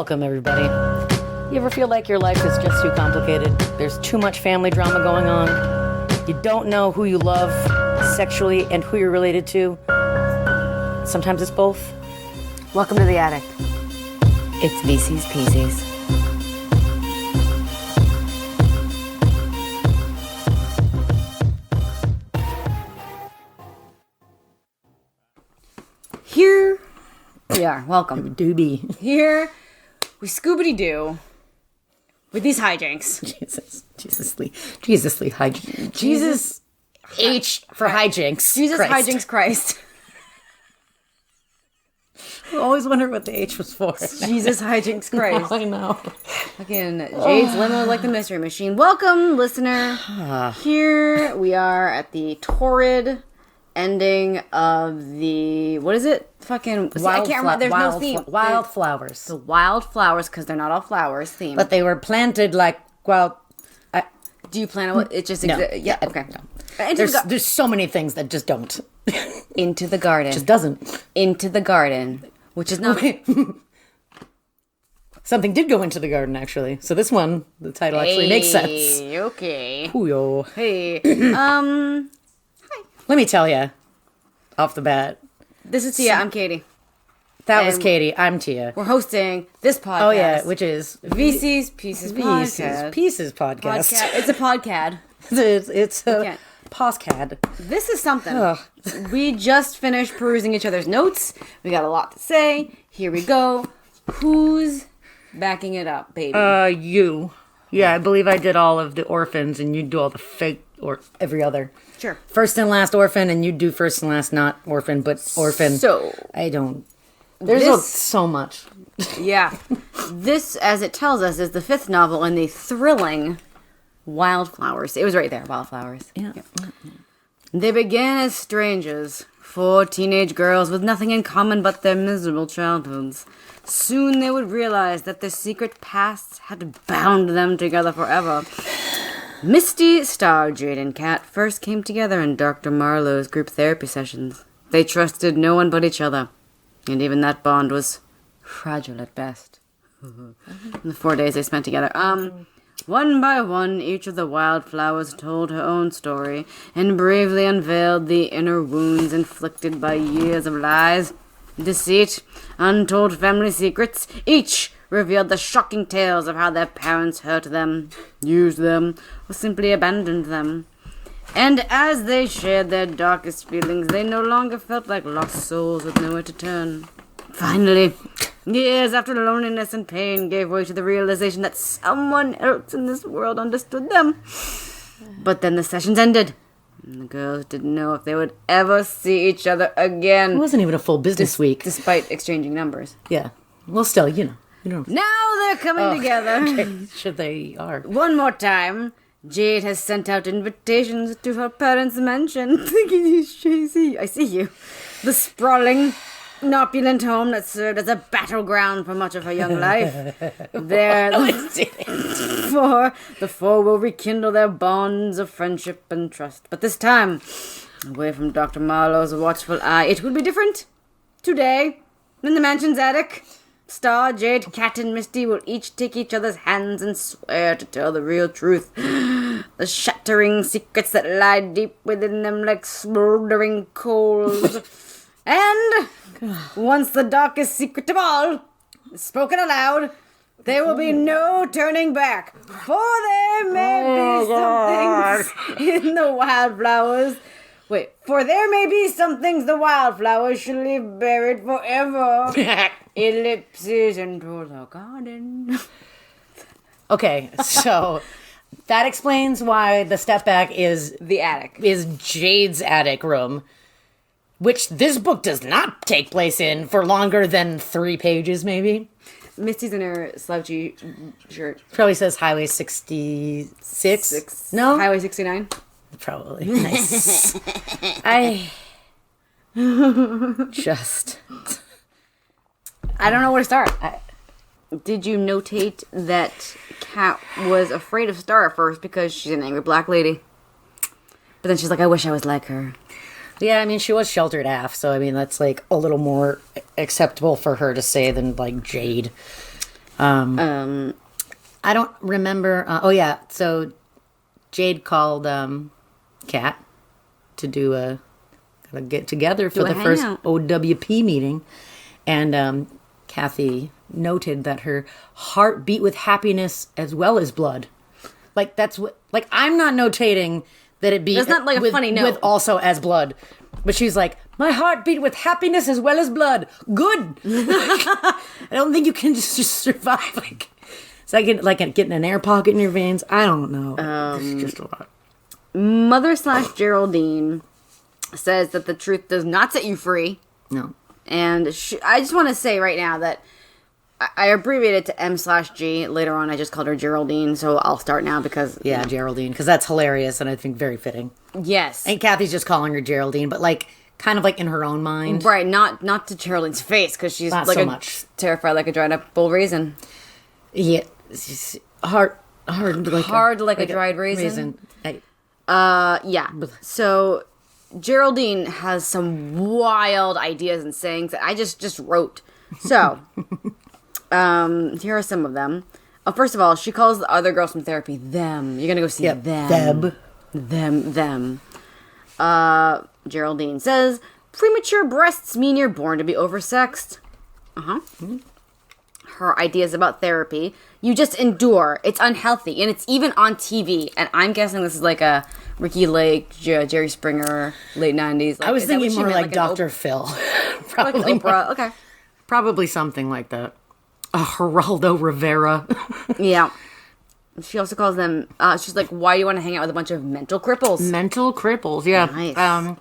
Welcome, everybody. You ever feel like your life is just too complicated? There's too much family drama going on. You don't know who you love sexually and who you're related to. Sometimes it's both. Welcome to the attic. It's VC's Pieces. Here we are. Welcome. Doobie. Here we Scooby-Doo with these hijinks. Jesus hijinks. Jesus H for hijinks. Jesus Christ. hijinks Christ. I always wonder what the H was for. Jesus hijinks Christ. I know. Fucking Jade's limo like the Mystery Machine. Welcome, listener. Here we are at the torrid ending of the, what is it? Fucking, I can't remember. There's no theme. Wildflowers. The wildflowers, because they're not all flowers theme. But they were planted like, well, do you plan on it? Just no. Yeah, okay. No. There's so many things that just don't. Into the garden. Just doesn't. Into the garden. Which is not... Something did go into the garden, actually. So this one, the title actually makes sense. Okay. Hoo-yo. Hey. Let me tell you, off the bat. This is Tia. I'm Katie. That was Katie. I'm Tia. We're hosting this podcast. Oh, yeah, which is... VC's Pieces Podcast. Pieces Podcast. It's a podcast. It's a podcast. This is something. We just finished perusing each other's notes. We got a lot to say. Here we go. Who's backing it up, baby? You. Yeah, I believe I did all of the orphans, and you do all the fake or every other. Sure. First and last orphan, and you do first and last not orphan, but orphan. So I don't. There's so much. Yeah. This, as it tells us, is the fifth novel in the thrilling Wildflowers. It was right there, Wildflowers. Yeah. They began as strangers, 4 teenage girls with nothing in common but their miserable childhoods. Soon they would realize that their secret pasts had bound them together forever. Misty, Star, Jade, and Kat first came together in Dr. Marlowe's group therapy sessions. They trusted no one but each other, and even that bond was fragile at best. The 4 days they spent together. One by one, each of the wildflowers told her own story and bravely unveiled the inner wounds inflicted by years of lies, deceit, untold family secrets. Each revealed the shocking tales of how their parents hurt them, used them, or simply abandoned them. And as they shared their darkest feelings, they no longer felt like lost souls with nowhere to turn. Finally, years after loneliness and pain gave way to the realization that someone else in this world understood them. But then the sessions ended, and the girls didn't know if they would ever see each other again. It wasn't even a full business week. Despite exchanging numbers. Yeah. Well, still, you know. Now they're coming together. Okay. Sure they are. One more time. Jade has sent out invitations to her parents' mansion. I see you. The sprawling, opulent home that served as a battleground for much of her young life. There, the four will rekindle their bonds of friendship and trust. But this time, away from Dr. Marlowe's watchful eye, it will be different. Today, in the mansion's attic, Star, Jade, Kat, and Misty will each take each other's hands and swear to tell the real truth. The shattering secrets that lie deep within them like smoldering coals. And once the darkest secret of all is spoken aloud, there will be no turning back. For there may be some things in the wildflowers. For there may be some things the wildflowers should leave buried forever. Ellipses into the garden. Okay, so that explains why the step back is the attic. Is Jade's attic room, which this book does not take place in for longer than 3 pages, maybe. Misty's in her slouchy shirt. Probably says Highway 66. No? Highway 69. Probably. Nice. I don't know where to start. Did you notate that Kat was afraid of Star at first because she's an angry black lady? But then she's like, I wish I was like her. Yeah, I mean, she was sheltered half, so I mean, that's like a little more acceptable for her to say than like Jade. I don't remember. So Jade called Kat to do a get together for the first hangout. OWP meeting, and Kathy noted that her heart beat with happiness as well as blood. Like that's what. Like I'm not notating that it beat. That's not like a funny note. With also as blood, but she's like, my heart beat with happiness as well as blood. Good. I don't think you can just survive like getting an air pocket in your veins. I don't know. It's just a lot. Mother/Geraldine says that the truth does not set you free. No. And I just want to say right now that I abbreviated to M/G. Later on, I just called her Geraldine, so I'll start now because... Yeah, Geraldine, because that's hilarious and I think very fitting. Yes. And Kathy's just calling her Geraldine, but like, kind of like in her own mind. Right, not to Geraldine's face, because she's Not like so much. terrified like a dried up bull raisin. Yeah. It's hard like a dried raisin. Hey. Yeah. So Geraldine has some wild ideas and sayings that I just wrote. So, here are some of them. First of all, she calls the other girls from therapy them. You're gonna go see them. Them. Geraldine says, premature breasts mean you're born to be oversexed. Her ideas about therapy. You just endure. It's unhealthy. And it's even on TV. And I'm guessing this is like a Ricky Lake, Jerry Springer, late 90s. Like, I was thinking is that what more she meant? like Dr. Phil. Like Probably an Oprah. Okay. Probably something like that. Geraldo Rivera. Yeah. She also calls them, she's like, why do you want to hang out with a bunch of mental cripples? Mental cripples, yeah. Nice.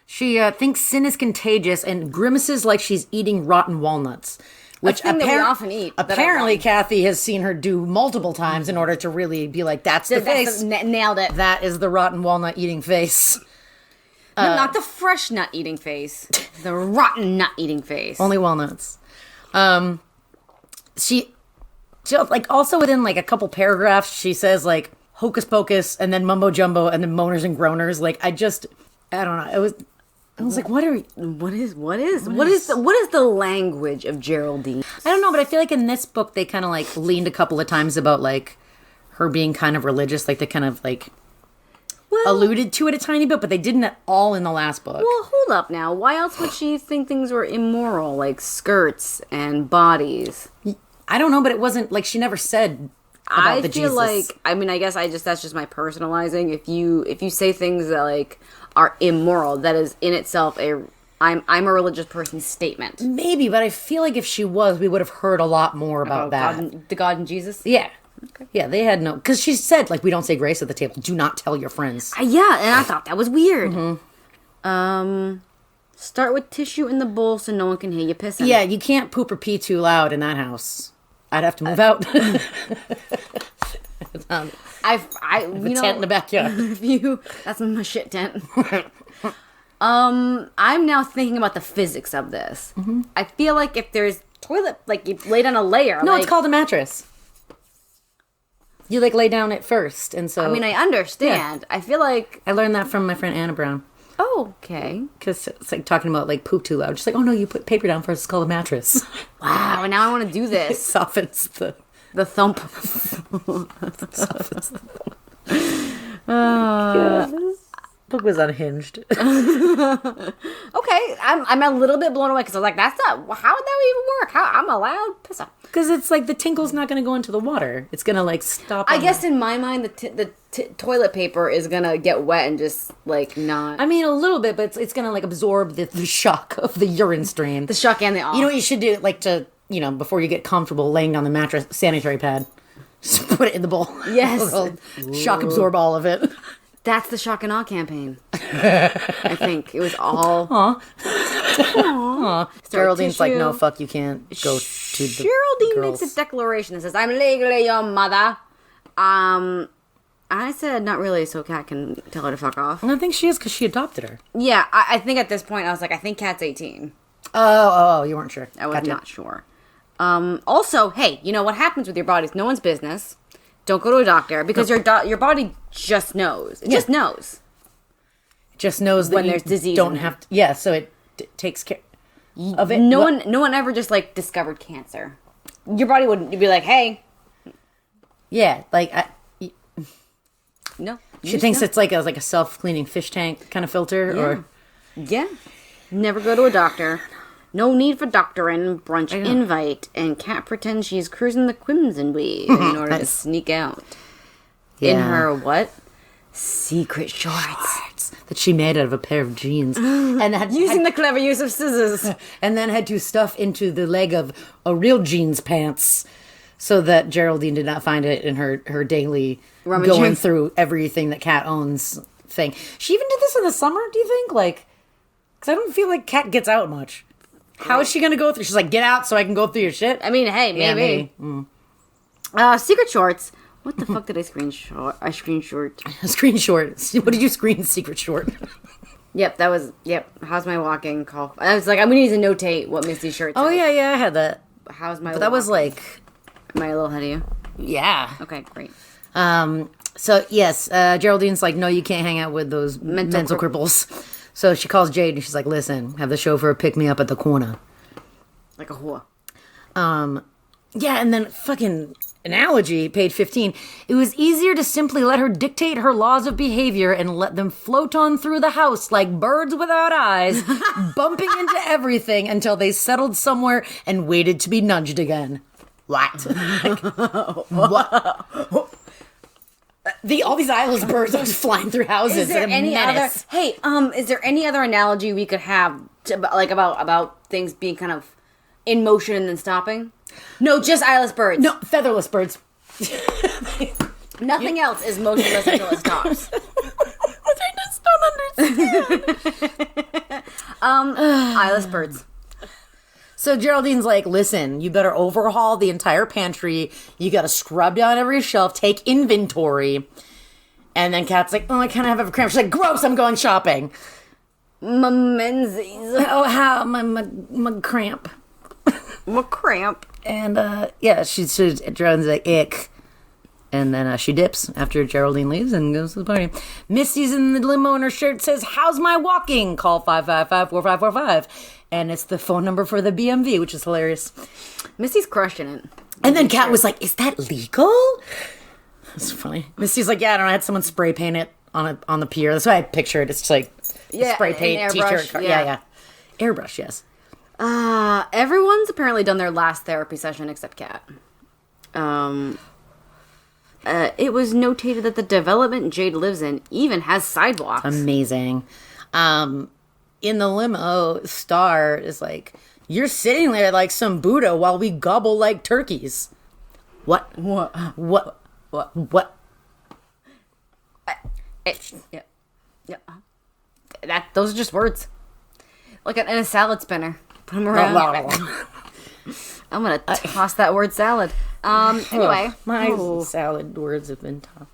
She thinks sin is contagious and grimaces like she's eating rotten walnuts. Which thing that we often eat. Apparently, Kathy has seen her do multiple times in order to really be like, that's the face. Nailed it. That is the rotten walnut eating face. No, not the fresh nut eating face. The rotten nut eating face. Only walnuts. She like also within like a couple paragraphs, she says like hocus pocus and then mumbo jumbo and then moaners and groaners. Like I don't know. I was like, what is the language of Geraldine? I don't know, but I feel like in this book they kind of like leaned a couple of times about like her being kind of religious, like they kind of like alluded to it a tiny bit, but they didn't at all in the last book. Well, hold up now. Why else would she think things were immoral, like skirts and bodies? I don't know, but it wasn't like she never said about the Jesus. I feel like, I mean, I guess that's just my personalizing. If you say things that like are immoral, that is in itself I'm a religious person statement. Maybe, but I feel like if she was, we would have heard a lot more about that. God and Jesus? Yeah. Okay. Yeah, they had no... Because she said, like, we don't say grace at the table. Do not tell your friends. Yeah, and I thought that was weird. Start with tissue in the bowl so no one can hear you pissing. Yeah, you can't poop or pee too loud in that house. I'd have to move out. You know, tent in the backyard. That's my shit tent. I'm now thinking about the physics of this. I feel like if there's toilet, like you lay down a layer. No, like, it's called a mattress. You like lay down it first, and so. I mean, I understand. Yeah. I feel like I learned that from my friend Anna Brown. Oh, okay. Because it's like talking about like poop too loud. She's like, oh no, you put paper down first. It's called a mattress. Wow, and now I want to do this. It softens the thump. This book was unhinged. Okay, I'm a little bit blown away because I was like, that's not, how would that even work? How I'm allowed piss off? Because it's like the tinkle's not going to go into the water. It's going to like stop. I guess in my mind, the toilet paper is going to get wet and just like not. I mean, a little bit, but it's going to like absorb the shock of the urine stream. The shock and the off. You know what you should do? Like to, before you get comfortable laying on the mattress, sanitary pad. Just put it in the bowl. Yes. Shock absorb all of it. That's the shock and awe campaign. I think it was all. Aww. Geraldine's like, no, fuck, you can't go to the Geraldine girls. makes a declaration that says, I'm legally your mother. I said, not really, so Kat can tell her to fuck off. I think she is because she adopted her. Yeah, I think at this point, I was like, I think Kat's 18. Oh, you weren't sure. I was not sure. Also, hey, you know what happens with your body is no one's business. Don't go to a doctor because your body just knows. It just knows. Just knows that when there's disease. Don't have to. Yeah, so it takes care of it. No one ever just like discovered cancer. your body wouldn't be like, hey. Yeah, like No. she thinks it's like a self-cleaning fish tank kind of filter, or Yeah. Never go to a doctor. No need for doctoring. Brunch invite. And Kat pretends she's cruising the Crimson Wave in order to sneak out. In her what? Secret shorts. That she made out of a pair of jeans, and Using the clever use of scissors. and then had to stuff into the leg of a real jeans pants, so that Geraldine did not find it in her daily Rummaging. going through everything that Kat owns thing. She even did this in the summer. Do you think? Like, because I don't feel like Kat gets out much. How is she gonna go through? She's like, get out so I can go through your shit. I mean, hey, maybe. Secret shorts. What the fuck did I screenshot? Screen short. What did you screen? Secret short. Yep, that was, how's my walking call? I was like, I'm gonna need to notate what Misty's shirt says. Oh yeah, I had that. How's my But that was walking? like, Am I a little ahead of you? yeah. Okay, great. So yes, Geraldine's like, no, you can't hang out with those mental cripples. So she calls Jade and she's like, listen, have the chauffeur pick me up at the corner. Like a whore. Yeah, and then fucking analogy, page 15. It was easier to simply let her dictate her laws of behavior and let them float on through the house like birds without eyes, bumping into everything until they settled somewhere and waited to be nudged again. What? What? All these eyeless birds are just flying through houses. Is there and a any menace. other? Hey, is there any other analogy we could have to, like about things being kind of in motion and then stopping? No, just eyeless birds. No, featherless birds. Nothing else is motionless until it stops. I just don't understand. Eyeless birds. So Geraldine's like, listen, you better overhaul the entire pantry. You gotta scrub down every shelf, take inventory. And then Kat's like, oh, I kind of have a cramp. She's like, gross, I'm going shopping. My menzies. Oh, how? My cramp. My cramp. And, Geraldine's like, ick. And then she dips after Geraldine leaves and goes to the party. Misty's in the limo and her shirt says, how's my walking? Call 555-4545. And it's the phone number for the BMV, which is hilarious. Misty's crushing it. And then Kat was like, is that legal? That's funny. Misty's like, yeah, I don't know. I had someone spray paint it on the pier. That's why I picture it. It's just like spray paint t-shirt. Yeah. Airbrush, yes. Everyone's apparently done their last therapy session except Kat. It was notated that the development Jade lives in even has sidewalks. Amazing. In the limo, Star is like, you're sitting there like some Buddha while we gobble like turkeys. What? Those are just words. Like in a salad spinner. Put them around. I'm gonna toss that word salad. Anyway. My salad words have been tossed.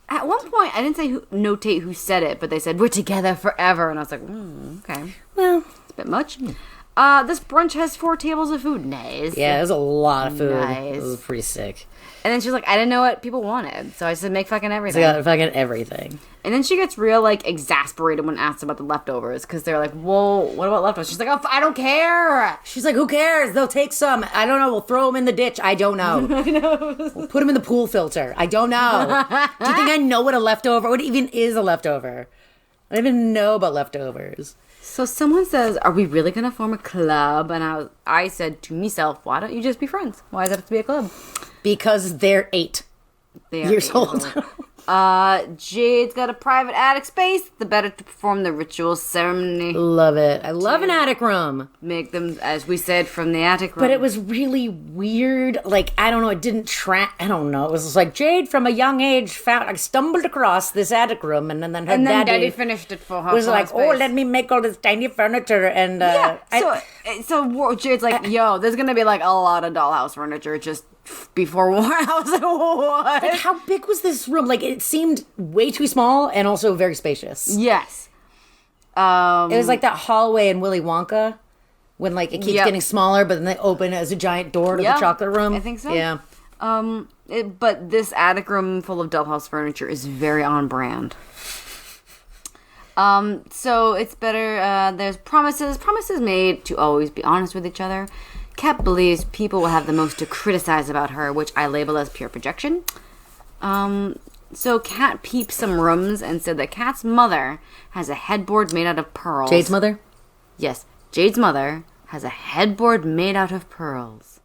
At one point, I didn't say notate who said it, but they said, we're together forever. And I was like, okay. Well, it's a bit much. This brunch has 4 tables of food. Nice. Yeah, there's a lot of food. Nice. It was pretty sick. And then she's like, I didn't know what people wanted. So I said, make fucking everything. So I got fucking everything. And then she gets real, like, exasperated when asked about the leftovers. Because they're like, well, what about leftovers? She's like, oh, I don't care. She's like, who cares? They'll take some. I don't know. We'll throw them in the ditch. I don't know. I know. We'll put them in the pool filter. I don't know. Do you think I know what a leftover, what even is a leftover? I don't even know about leftovers. So someone says, are we really going to form a club? And I said to myself, why don't you just be friends? Why does it have to be a club? Because they're 8 years old. Jade's got a private attic space. The better to perform the ritual ceremony. Love it. I love an attic room. Make them, as we said, from the attic room. But it was really weird. Like, I don't know. It didn't track. I don't know. It was just like, Jade from a young age I stumbled across this attic room. And then her daddy finished it for her. Was like, oh, let me make all this tiny furniture. And so Jade's like, yo, there's going to be like a lot of dollhouse furniture just before war. I was like, what? Like, how big was this room? Like, it seemed way too small and also very spacious. Yes. It was like that hallway in Willy Wonka when, like, it keeps getting smaller, but then they open it as a giant door to the chocolate room. I think so. Yeah. But this attic room full of dollhouse furniture is very on brand. So it's better, there's promises made to always be honest with each other. Kat believes people will have the most to criticize about her, which I label as pure projection. So Kat peeped some rooms and said that Kat's mother has a headboard made out of pearls. Jade's mother? Yes, Jade's mother has a headboard made out of pearls.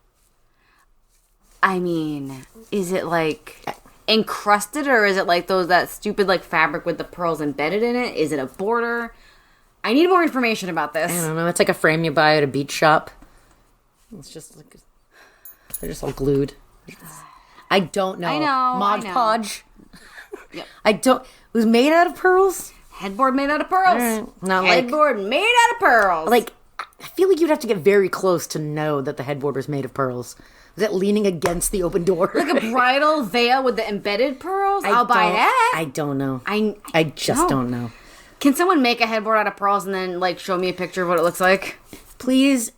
I mean, is it like encrusted, or is it like that stupid like fabric with the pearls embedded in it? Is it a border? I need more information about this. I don't know. It's like a frame you buy at a beach shop. It's just like they're just all glued. I don't know. I know. Mod Podge. Yep. I don't. It was made out of pearls. Headboard made out of pearls. Not Headboard made out of pearls. like. I feel like you'd have to get very close to know that the headboard was made of pearls. Was it leaning against the open door? Like a bridal veil with the embedded pearls? I'll buy that. I don't know. I just don't know. Can someone make a headboard out of pearls and then like show me a picture of what it looks like? Please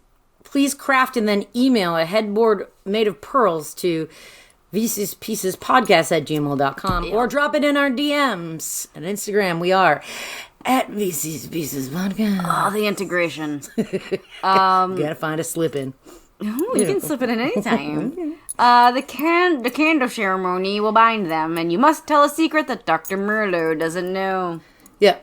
craft and then email a headboard made of pearls to VCSPiecesPodcast@gmail.com or drop it in our DMs on Instagram. We are at VC's Pieces Podcast. Oh, the integration. Gotta find a slip in. Ooh, you can slip it in any time. The candle ceremony will bind them, and you must tell a secret that Dr. Merlot doesn't know. Yeah,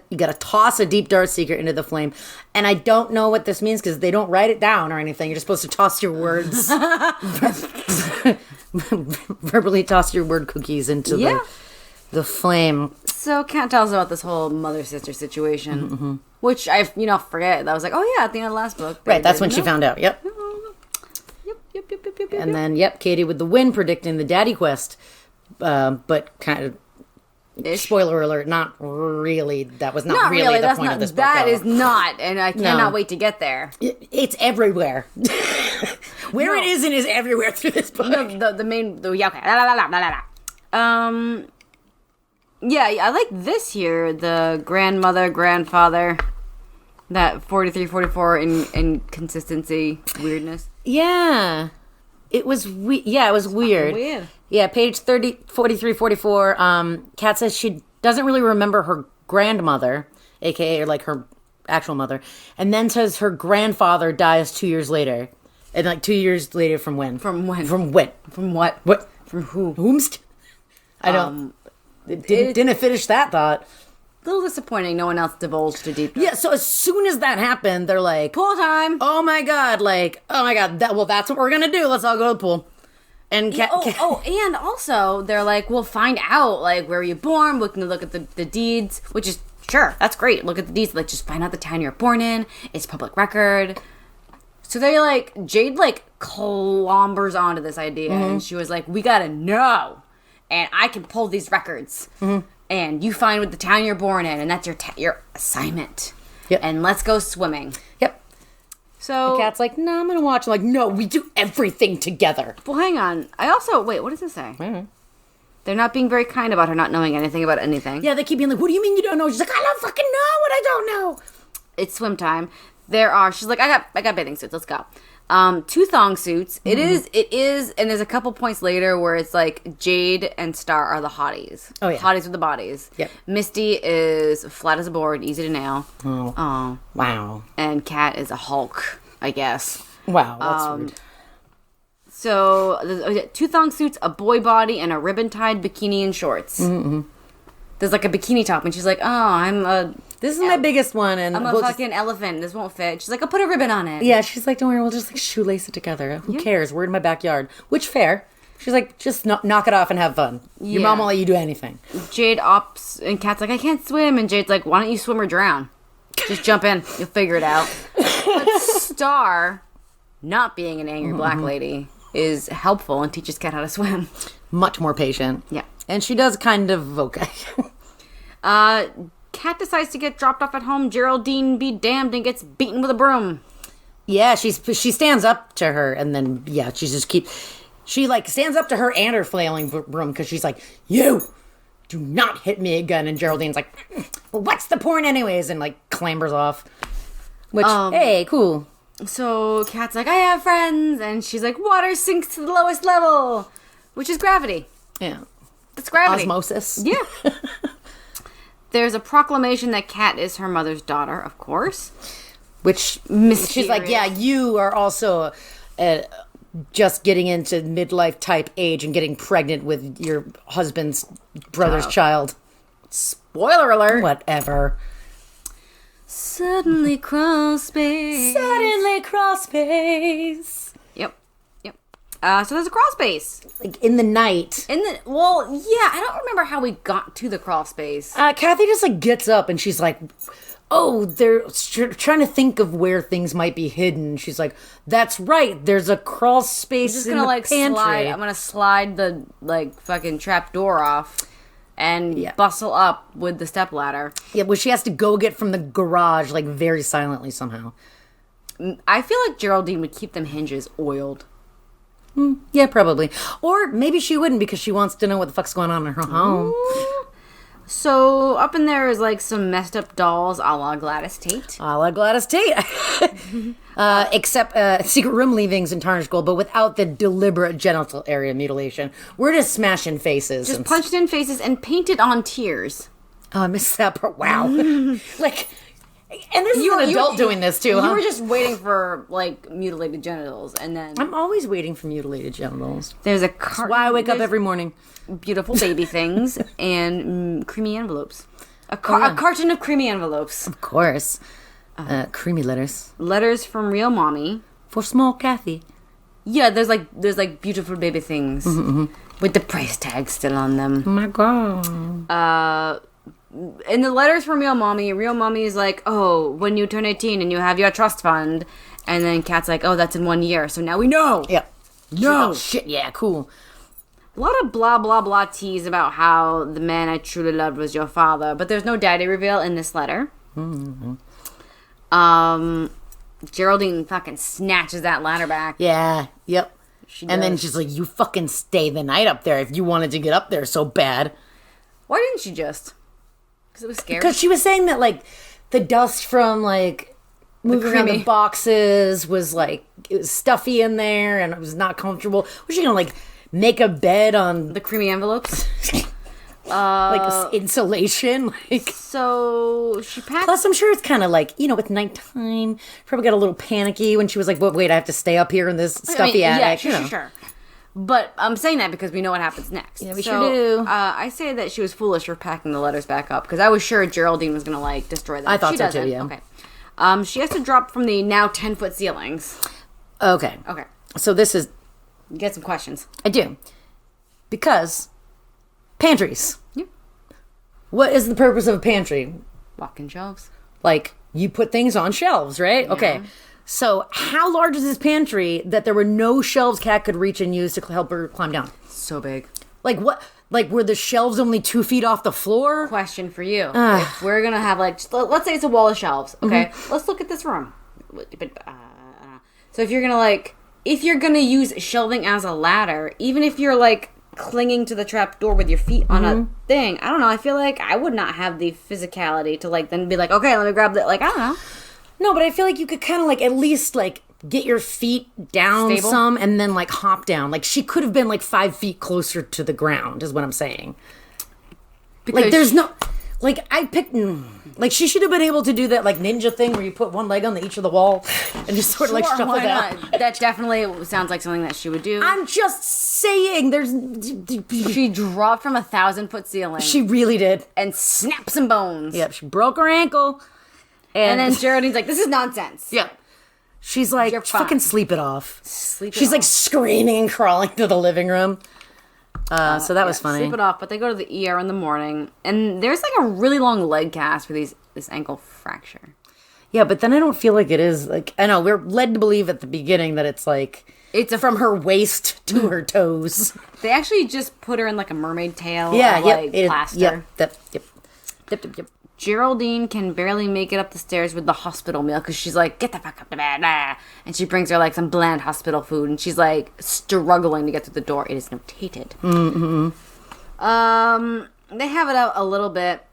you gotta toss a deep dark secret into the flame. And I don't know what this means because they don't write it down or anything. You're just supposed to toss your words. Verbally toss your word cookies into the flame. So Kat tells about this whole mother-sister situation, which I, forget. I was like, oh yeah, at the end of the last book. Right, that's when she found out. Yep. Yep. And then, Katie with the win predicting the daddy quest. But kind of, spoiler alert, not really. That was not really the point of this book. That is not, and I cannot wait to get there. It's everywhere. Where it isn't is everywhere through this book. The main, okay. Yeah, I like this here, the grandmother, grandfather, that 43, 44 in consistency, weirdness. Yeah. It was it was weird. Weird. Yeah, page 43, 44, Kat says she doesn't really remember her grandmother, aka like her actual mother, and then says her grandfather dies 2 years later. And like 2 years later from when? From when? From when? From what? What? From who? Whomst? I don't. Didn't finish that thought. A little disappointing. No one else divulged to deep. Yeah. So as soon as that happened, they're like, pool time. Oh my god! That's what we're gonna do. Let's all go to the pool. And and also they're like, we'll find out like where you're born. We can look at the deeds, which is sure that's great. Look at the deeds. Like just find out the town you're born in. It's public record. So they Jade clombers onto this idea, and she was like, we gotta know. And I can pull these records, and you find what the town you're born in, and that's your assignment. Yep. And let's go swimming. Yep. So the Kat's like, no, I'm gonna watch. I'm like, no, we do everything together. Well, hang on. I also what does it say? Mm-hmm. They're not being very kind about her not knowing anything about anything. Yeah, they keep being like, what do you mean you don't know? She's like, I don't fucking know what I don't know. It's swim time. She's like, I got bathing suits. Let's go. 2 thong suits. It is, and there's a couple points later where it's like Jade and Star are the hotties. Oh yeah, hotties with the bodies. Yep. Misty is flat as a board, easy to nail. Oh, wow. And Kat is a Hulk, I guess. Wow, that's weird. So there's 2 thong suits, a boy body, and a ribbon tied bikini and shorts. Mm-hmm. There's like a bikini top, and she's like, this is my biggest one, and I'm a fucking elephant. This won't fit. She's like, I'll put a ribbon on it. Yeah, she's like, don't worry, we'll just shoelace it together. Who cares? We're in my backyard. Which, fair. She's like, just knock it off and have fun. Your mom won't let you do anything. Jade opts, and Kat's like, I can't swim. And Jade's like, why don't you swim or drown? Just jump in. You'll figure it out. But Star, not being an angry black lady, is helpful and teaches Kat how to swim. Much more patient. Yeah. And she does kind of okay. Kat decides to get dropped off at home. Geraldine be damned and gets beaten with a broom. Yeah, she stands up to her, and then she just she stands up to her and her flailing broom because she's like, you do not hit me again. And Geraldine's like, well, what's the point anyways? And clambers off. Which hey, cool. So Kat's like, I have friends, and she's like, water sinks to the lowest level, which is gravity. Yeah, that's gravity. Osmosis. Yeah. There's a proclamation that Kat is her mother's daughter, of course. Which she's like, yeah, you are also just getting into midlife type age and getting pregnant with your husband's brother's child. Spoiler alert. Whatever. Suddenly crawl space. Suddenly crawl space. Yep. So there's a crawl space. Like in the night. I don't remember how we got to the crawl space. Kathy just like gets up and she's like, oh, they're trying to think of where things might be hidden. She's like, that's right. There's a crawl space in the pantry. I'm gonna slide the like fucking trap door off and bustle up with the stepladder. Yeah, well, she has to go get from the garage like very silently somehow. I feel like Geraldine would keep them hinges oiled. Yeah, probably. Or maybe she wouldn't because she wants to know what the fuck's going on in her home. Ooh. So up in there is like some messed up dolls a la Gladys Tate. A la Gladys Tate. Except secret room leavings in tarnished gold, but without the deliberate genital area mutilation. We're just smashing faces. Just punched in faces and painted on tears. Oh, I missed that part. Wow. Like... And this is an adult doing this too, huh? You were just waiting for, like, mutilated genitals, and then... I'm always waiting for mutilated genitals. There's a That's why I wake up every morning. Beautiful baby things and creamy envelopes. A carton of creamy envelopes. Of course. Creamy letters. Letters from real mommy. For small Kathy. Yeah, there's like beautiful baby things. With the price tag still on them. Oh my god. In the letters from real mommy is like, oh, when you turn 18 and you have your trust fund, and then Kat's like, oh, that's in 1 year, so now we know. Yep. No shit. Yeah, cool. A lot of blah blah blah tease about how the man I truly loved was your father, but there's no daddy reveal in this letter. Geraldine fucking snatches that ladder back. Yeah. Yep. She and does. then she's like, you fucking stay the night up there if you wanted to get up there so bad. Why didn't she just? Because it was scary. Because she was saying that, like, the dust from, like, moving around the boxes was, like, it was stuffy in there and it was not comfortable. Was she going to, like, make a bed on... The creamy envelopes? like, insulation? Like, so, she packed... Plus, I'm sure it's kind of like, you know, it's nighttime. Probably got a little panicky when she was like, wait, I have to stay up here in this stuffy attic. Yeah, sure. But I'm saying that because we know what happens next. Yeah, we sure do. I say that she was foolish for packing the letters back up because I was sure Geraldine was going to, like, destroy them. I thought she so doesn't. too, yeah. Okay. She has to drop from the now 10-foot ceilings. Okay. So this is... You get some questions. I do. Because pantries. Yep. What is the purpose of a pantry? Walk-in shelves. Like, you put things on shelves, right? Yeah. Okay. So, how large is this pantry that there were no shelves Kat could reach and use to help her climb down? So big. Like, what? Like, were the shelves only 2 feet off the floor? Question for you. If we're going to have, like, let's say it's a wall of shelves, okay? Let's look at this room. So, if you're going to use shelving as a ladder, even if you're, like, clinging to the trap door with your feet on a thing, I don't know, I feel like I would not have the physicality to, like, then be like, okay, let me grab that, like, I don't know. No, but I feel like you could kind of, like, at least, like, get your feet down Stable? some and then, like, hop down. Like, she could have been, like, 5 feet closer to the ground, is what I'm saying. Because like, there's no... Like, like, she should have been able to do that, like, ninja thing where you put one leg on each of the wall and just sort of, like, shuffle down. That definitely sounds like something that she would do. I'm just saying, She dropped from a 1,000-foot ceiling. She really did. And snapped some bones. Yep, she broke her ankle. And then Geraldine's like, this is nonsense. Yep. She's like, fucking sleep it off. She's like off. Screaming and crawling to the living room. So that was funny. Sleep it off, but they go to the ER in the morning, and there's like a really long leg cast for this ankle fracture. Yeah, but then I don't feel like it is, like, I know, we're led to believe at the beginning that it's like, it's from her waist to her toes. They actually just put her in like a mermaid tail. Yeah, plaster. Yep. Geraldine can barely make it up the stairs with the hospital meal because she's like, get the fuck up to bed. And she brings her like some bland hospital food and she's like struggling to get through the door. It is notated. They have it out a little bit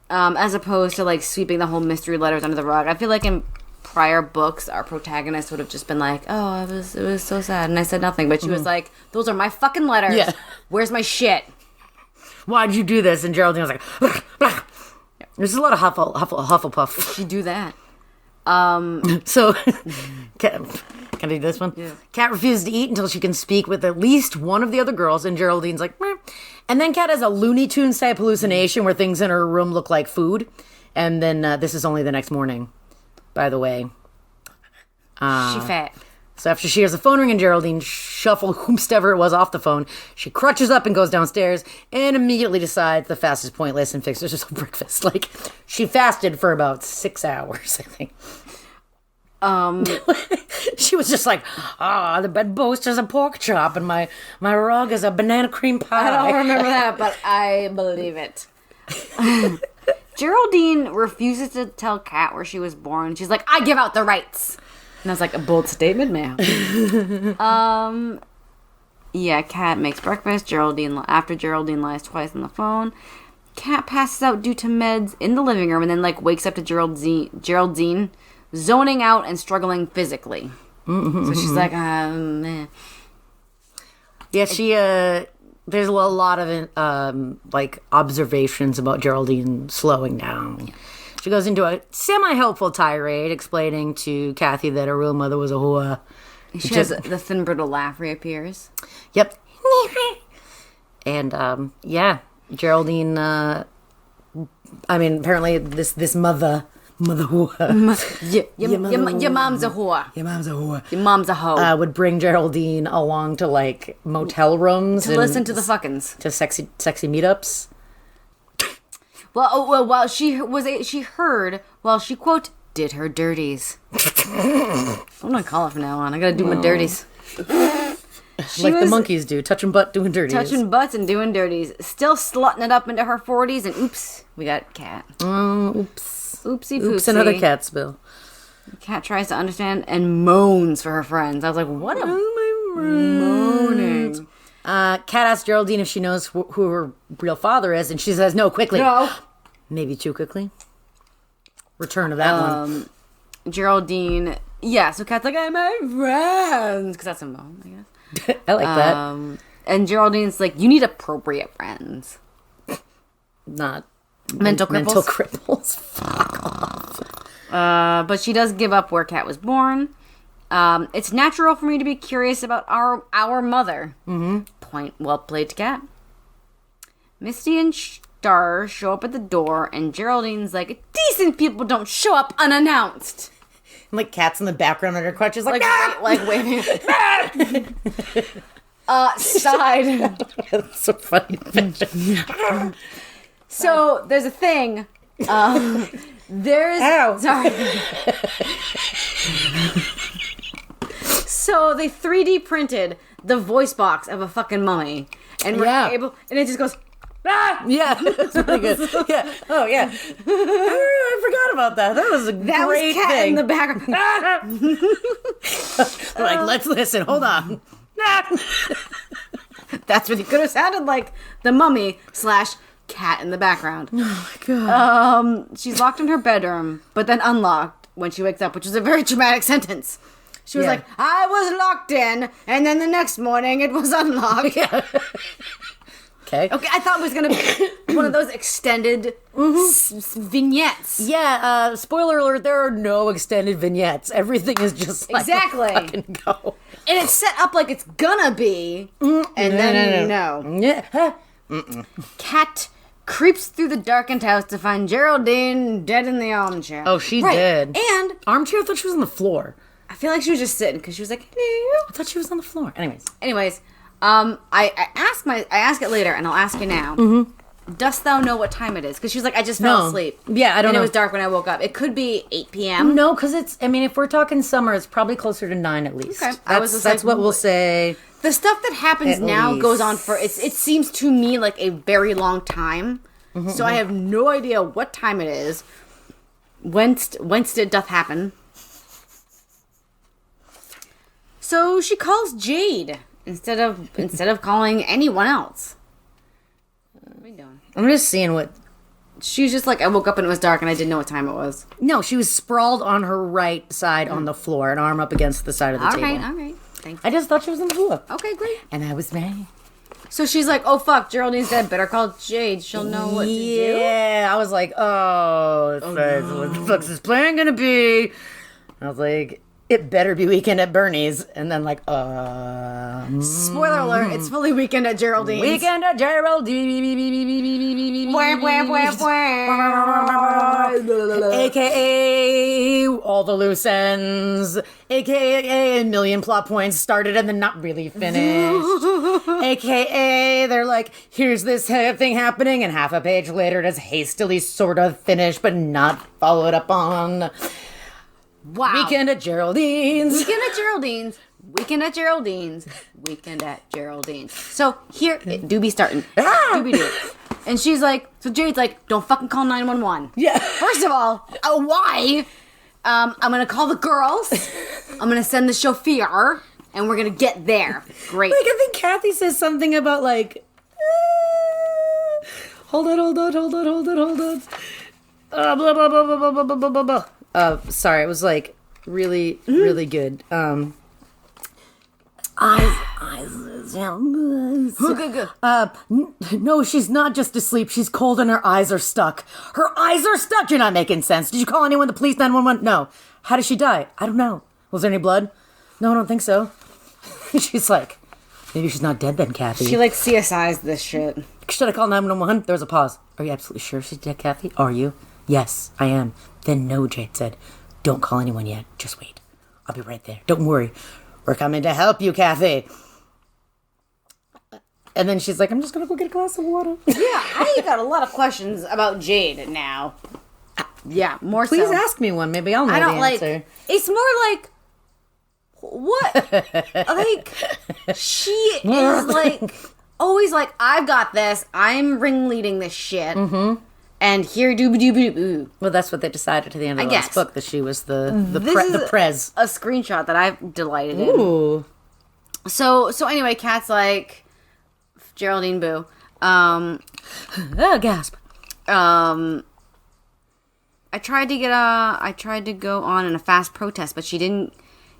as opposed to like sweeping the whole mystery letters under the rug. I feel like in prior books our protagonist would have just been like, oh, it was so sad and I said nothing. But she was like, those are my fucking letters. Yeah. Where's my shit? Why'd you do this? And Geraldine was like, blah, blah. There's a lot of Hufflepuff. She do that. So, Can I do this one? Yeah. Kat refuses to eat until she can speak with at least one of the other girls, and Geraldine's like, meh. And then Kat has a Looney Tunes type hallucination where things in her room look like food. And then this is only the next morning, by the way. She fat. So after she hears the phone ring and Geraldine shuffle whomstever it was off the phone, she crutches up and goes downstairs and immediately decides the fast is pointless and fixes herself breakfast. Like, she fasted for about 6 hours, I think. She was just like, the bedpost is a pork chop and my rug is a banana cream pie. I don't remember that, but I believe it. Geraldine refuses to tell Kat where she was born. She's like, I give out the rights. And I was like, a bold statement, ma'am. Yeah, Kat makes breakfast. After Geraldine lies twice on the phone, Kat passes out due to meds in the living room and then wakes up to Geraldine zoning out and struggling physically. So she's like, meh. Yeah, she, there's a lot of, observations about Geraldine slowing down. Yeah. She goes into a semi-helpful tirade explaining to Kathy that her real mother was a whore. She has the thin, brittle laugh reappears. Yep. And, Geraldine, apparently this mother whore. Your mom's a whore. Your mom's a whore. Your mom's a hoe. Would bring Geraldine along to, motel rooms. To listen to the fuckings. To sexy meetups. While she heard while she, quote, did her dirties. I'm gonna call it from now on. I gotta do my dirties. The monkeys do. Touching butt, doing dirties. Touching butts and doing dirties. Still slutting it up into her 40s, and oops, we got Kat. Oops. Oopsie poopsie. Oops, another cat spill. Kat tries to understand and moans for her friends. I was like, what a moaning. Kat asks Geraldine if she knows who her real father is, and she says no quickly. No. Maybe too quickly. Return of that one. Geraldine, so Kat's like, I'm my friends, because that's a mom, I guess. I like that. And Geraldine's like, you need appropriate friends. Not mental cripples. Mental cripples. Fuck off. But she does give up where Kat was born. It's natural for me to be curious about our mother. Mm-hmm. Point well played to Kat. Misty and Star show up at the door, and Geraldine's like, decent people don't show up unannounced. And Kat's in the background under her crutches, waving. Side. That's so funny. So there's a thing. Ow. Sorry. So they 3D printed the voice box of a fucking mummy, and we're able, and it just goes. Ah! Yeah, that's really good. Yeah. Oh, yeah. I forgot about that. That was a great Kat thing. in the background. They're let's listen. Hold on. That's what he could have sounded like. The mummy / Kat in the background. Oh my god. She's locked in her bedroom, but then unlocked when she wakes up, which is a very traumatic sentence. She was like, I was locked in, and then the next morning it was unlocked. Yeah. Okay, I thought it was going to be one of those extended vignettes. Yeah, spoiler alert, there are no extended vignettes. Everything is just exactly. Fucking go. And it's set up like it's gonna be, and then no. Yeah. Kat creeps through the darkened house to find Geraldine dead in the armchair. Oh, she did. And armchair? I thought she was on the floor. I feel like she was just sitting because she was like, hello. I thought she was on the floor. Anyways, I ask it later, and I'll ask you now. Mm-hmm. Dost thou know what time it is? Because she was like, I just fell asleep. Yeah, I don't know. And it was dark when I woke up. It could be 8 p.m. No, because if we're talking summer, it's probably closer to 9 at least. Okay. That's what we'll say. The stuff that happens now goes on for, it seems to me like a very long time. Mm-hmm, so I have no idea what time it is. Whence it doth happen. So she calls Jade instead of calling anyone else. What are we doing? I'm just seeing what... She was just like, I woke up and it was dark and I didn't know what time it was. No, she was sprawled on her right side on the floor, an arm up against the side of the table. All right. Thanks. I just thought she was on the floor. Okay, great. And I was mad. So she's like, oh fuck, Geraldine's dead. Better call Jade. She'll know what to do. Yeah, I was like, what the fuck's this plan gonna be? I was like, it better be Weekend at Bernie's. And then like, Spoiler alert, it's fully Weekend at Geraldine's. Weekend at Geraldine. AKA all the loose ends. AKA a million plot points started and then not really finished. AKA they're like, here's this thing happening, and half a page later it is hastily sort of finished but not followed up on. Wow. Weekend at Geraldine's. Weekend at Geraldine's. Weekend at Geraldine's. Weekend at Geraldine's. So here, do be starting. Do be do. And she's like, so Jade's like, don't fucking call 911. Yeah. First of all, why? I'm gonna call the girls. I'm gonna send the chauffeur, and we're gonna get there. Great. Like, I think Kathy says something about like, hold on. Blah, blah, blah, blah, blah, blah, blah, blah, blah, blah. Sorry, it was like really, really good. Eyes. Good. No, she's not just asleep. She's cold and her eyes are stuck. Her eyes are stuck. You're not making sense. Did you call anyone? The police? 911? No. How did she die? I don't know. Was there any blood? No, I don't think so. She's like, maybe she's not dead then, Kathy. She like CSI's this shit. Should I call 911? There was a pause. Are you absolutely sure she's dead, Kathy? Are you? Yes, I am. Then no, Jade said. Don't call anyone yet. Just wait. I'll be right there. Don't worry. We're coming to help you, Kathy. And then she's like, I'm just going to go get a glass of water. Yeah, I got a lot of questions about Jade now. Yeah, more Please so. ask me one. Maybe I'll know I don't the like. answer. It's more like what? Like she is like always like, I've got this. I'm ringleading this shit. Mm-hmm. And here, doo-ba-doo-ba-doo. Well, that's what they decided to the end of the last book, that she was the prez. A screenshot that I've delighted in. Ooh. So anyway, Kat's like, Geraldine boo. Gasp. I tried to go on in a fast protest, but she didn't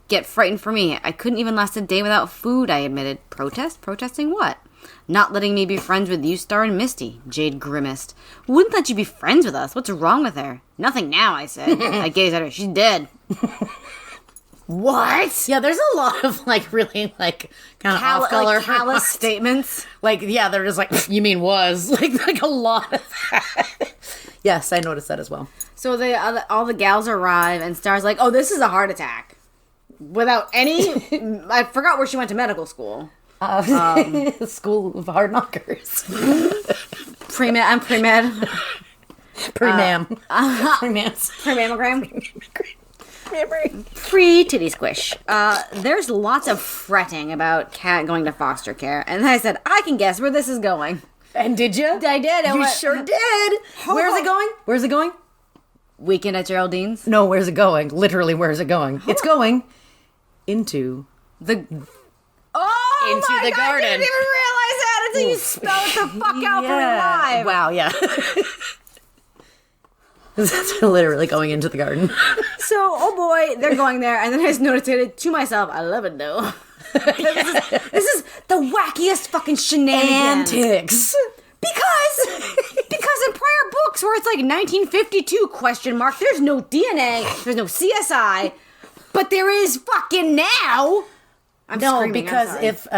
get frightened for me. I couldn't even last a day without food, I admitted. Protest? Protesting what? Not letting me be friends with you, Star and Misty, Jade grimaced. Wouldn't let you be friends with us. What's wrong with her? Nothing now, I said. I gazed at her. She's dead. What? Yeah, there's a lot of, like, really, like, kind of off-color. Like callous statements. Like, yeah, they're just like, you mean was. Like a lot of that. Yes, I noticed that as well. So all the gals arrive, and Star's like, oh, this is a heart attack. Without any... I forgot where she went to medical school. School of Hard Knockers. Pre-med. I'm pre-med. Pre-mam. Pre-mammogram. Pre-titty squish. There's lots of fretting about Kat going to foster care. And then I said, I can guess where this is going. And did you? I did. You sure did. Where's it going? Where's it going? Weekend at Geraldine's? No, where's it going? Literally, where's it going? It's going into the... Oh into my the God, garden. I didn't even realize that until you spelled it the fuck out for me live. Wow, yeah. That's literally going into the garden. So, oh boy, they're going there, and then I just notated to myself, I love it though. This is the wackiest fucking shenanigans. Antics. Because in prior books where it's like 1952 question mark, there's no DNA, there's no CSI, but there is fucking now. No, because if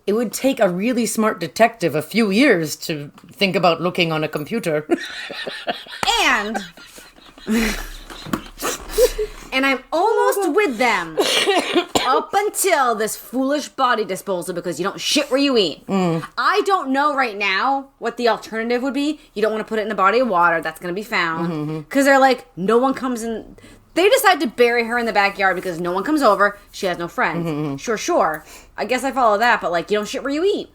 it would take a really smart detective a few years to think about looking on a computer. And I'm almost with them up until this foolish body disposal because you don't shit where you eat. I don't know right now what the alternative would be. You don't want to put it in a body of water. That's going to be found. Because they're like, no one comes in... They decide to bury her in the backyard because no one comes over. She has no friends. Sure. I guess I follow that, but like, you don't shit where you eat.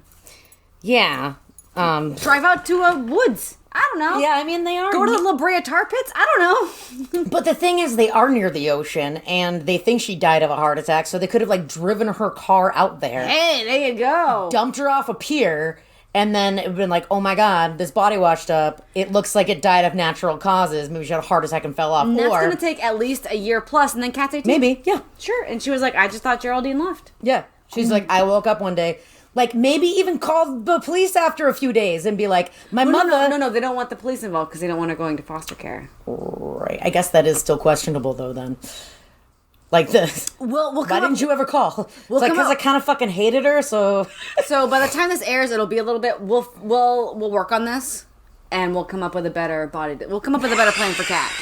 Yeah. Drive out to a woods. I don't know. Yeah, I mean, they are. Go to the La Brea tar pits? I don't know. But the thing is, they are near the ocean, and they think she died of a heart attack, so they could have, like, driven her car out there. Hey, there you go. Dumped her off a pier, and then it would have been like, oh my God, this body washed up. It looks like it died of natural causes. Maybe she had a heart attack and fell off. And that's going to take at least a year plus, and then Kat's 18. Maybe, yeah. Sure. And she was like, I just thought Geraldine left. Yeah. She's like, I woke up one day. Like, maybe even call the police after a few days and be like, my mother... No, they don't want the police involved because they don't want her going to foster care. Right. I guess that is still questionable, though, then. like this. We'll Why come didn't you ever call? We'll it's like come because I up- kind of fucking hated her, so. So by the time this airs, it'll be a little bit. We'll work on this, and we'll come up with a better body. We'll come up with a better plan for Kat.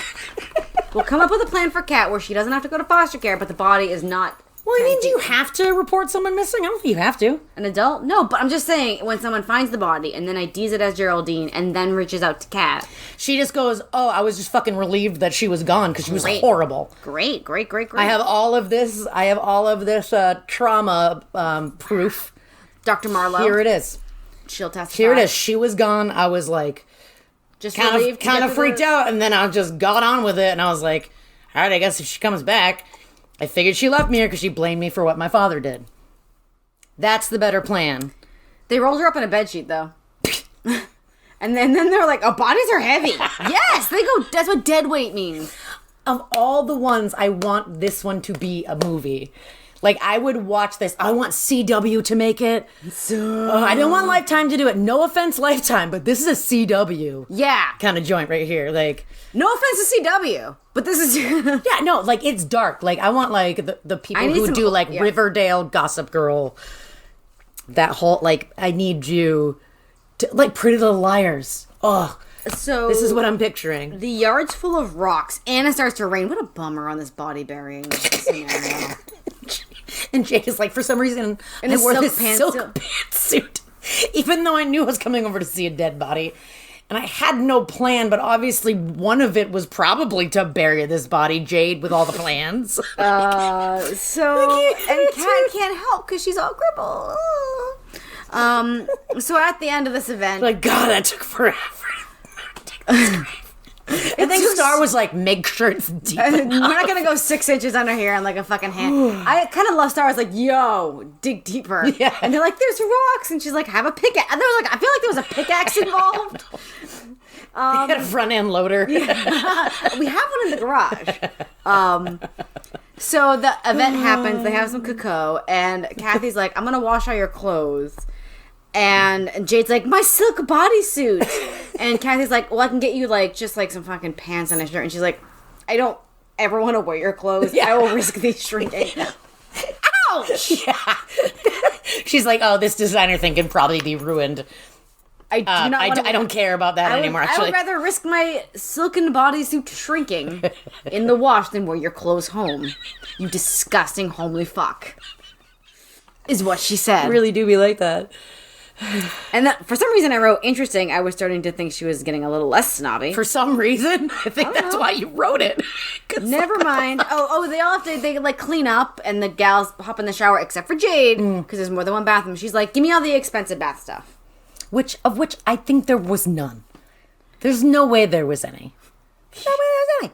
We'll come up with a plan for Kat where she doesn't have to go to foster care, but the body is not. Well, I mean, do you have to report someone missing? I don't think you have to. An adult? No, but I'm just saying, when someone finds the body and then IDs it as Geraldine and then reaches out to Kat. She just goes, oh, I was just fucking relieved that she was gone because she was horrible. Great. I have all of this trauma proof. Dr. Marlowe. Here it is. She'll testify. Here it is. She was gone. I was like, Just kind of freaked out, and then I just got on with it, and I was like, all right, I guess if she comes back, I figured she left me here because she blamed me for what my father did. That's the better plan. They rolled her up in a bedsheet, though. And then they're like, oh, bodies are heavy. Yes, they go, that's what dead weight means. Of all the ones, I want this one to be a movie. Like, I would watch this. I want CW to make it. I don't want Lifetime to do it. No offense, Lifetime, but this is a CW. Yeah. Kind of joint right here. Like, no offense to CW, but this is... yeah, no, like, it's dark. Like, I want, like, the people who do, like, Riverdale, Gossip Girl, that whole, like, I need you to, like, Pretty Little Liars. Oh, so this is what I'm picturing. The yard's full of rocks, and it starts to rain. What a bummer on this body burying scenario. And Jake is like, for some reason, in I a wore silk this silk pantsuit, even though I knew I was coming over to see a dead body. And I had no plan, but obviously one of it was probably to bury this body, Jade, with all the plans. So, and Kat can't help because she's all crippled. So at the end of this event... Like, God, that took forever. I think Star was like, make sure it's deep We're enough. not gonna go 6 inches under here and like a fucking hand. I kind of love Star. I was like, yo, dig deeper. Yeah. And they're like, there's rocks. And she's like, have a pickaxe. And there was like, I feel like there was a pickaxe involved. They had a front end loader. We have one in the garage. So the event happens. They have some cacao. And Kathy's like, I'm gonna wash all your clothes. And Jade's like, my silk bodysuit. And Kathy's like, well, I can get you like just like some fucking pants and a shirt. And she's like, I don't ever want to wear your clothes. Yeah. I will risk these shrinking. Ouch! Yeah. She's like, oh, this designer thing can probably be ruined. I do not. I don't care about that anymore. Actually, I would rather risk my silken bodysuit shrinking in the wash than wear your clothes home. You disgusting homely fuck. Is what she said. really do be like that. And that, for some reason I wrote interesting. I was starting to think she was getting a little less snobby. For some reason, I think that's why you wrote it. Never mind. Oh, they all have to, they like clean up and the gals hop in the shower except for Jade because there's more than one bathroom. She's like, give me all the expensive bath stuff. Which I think there was none. There's no way there was any. No way there was any.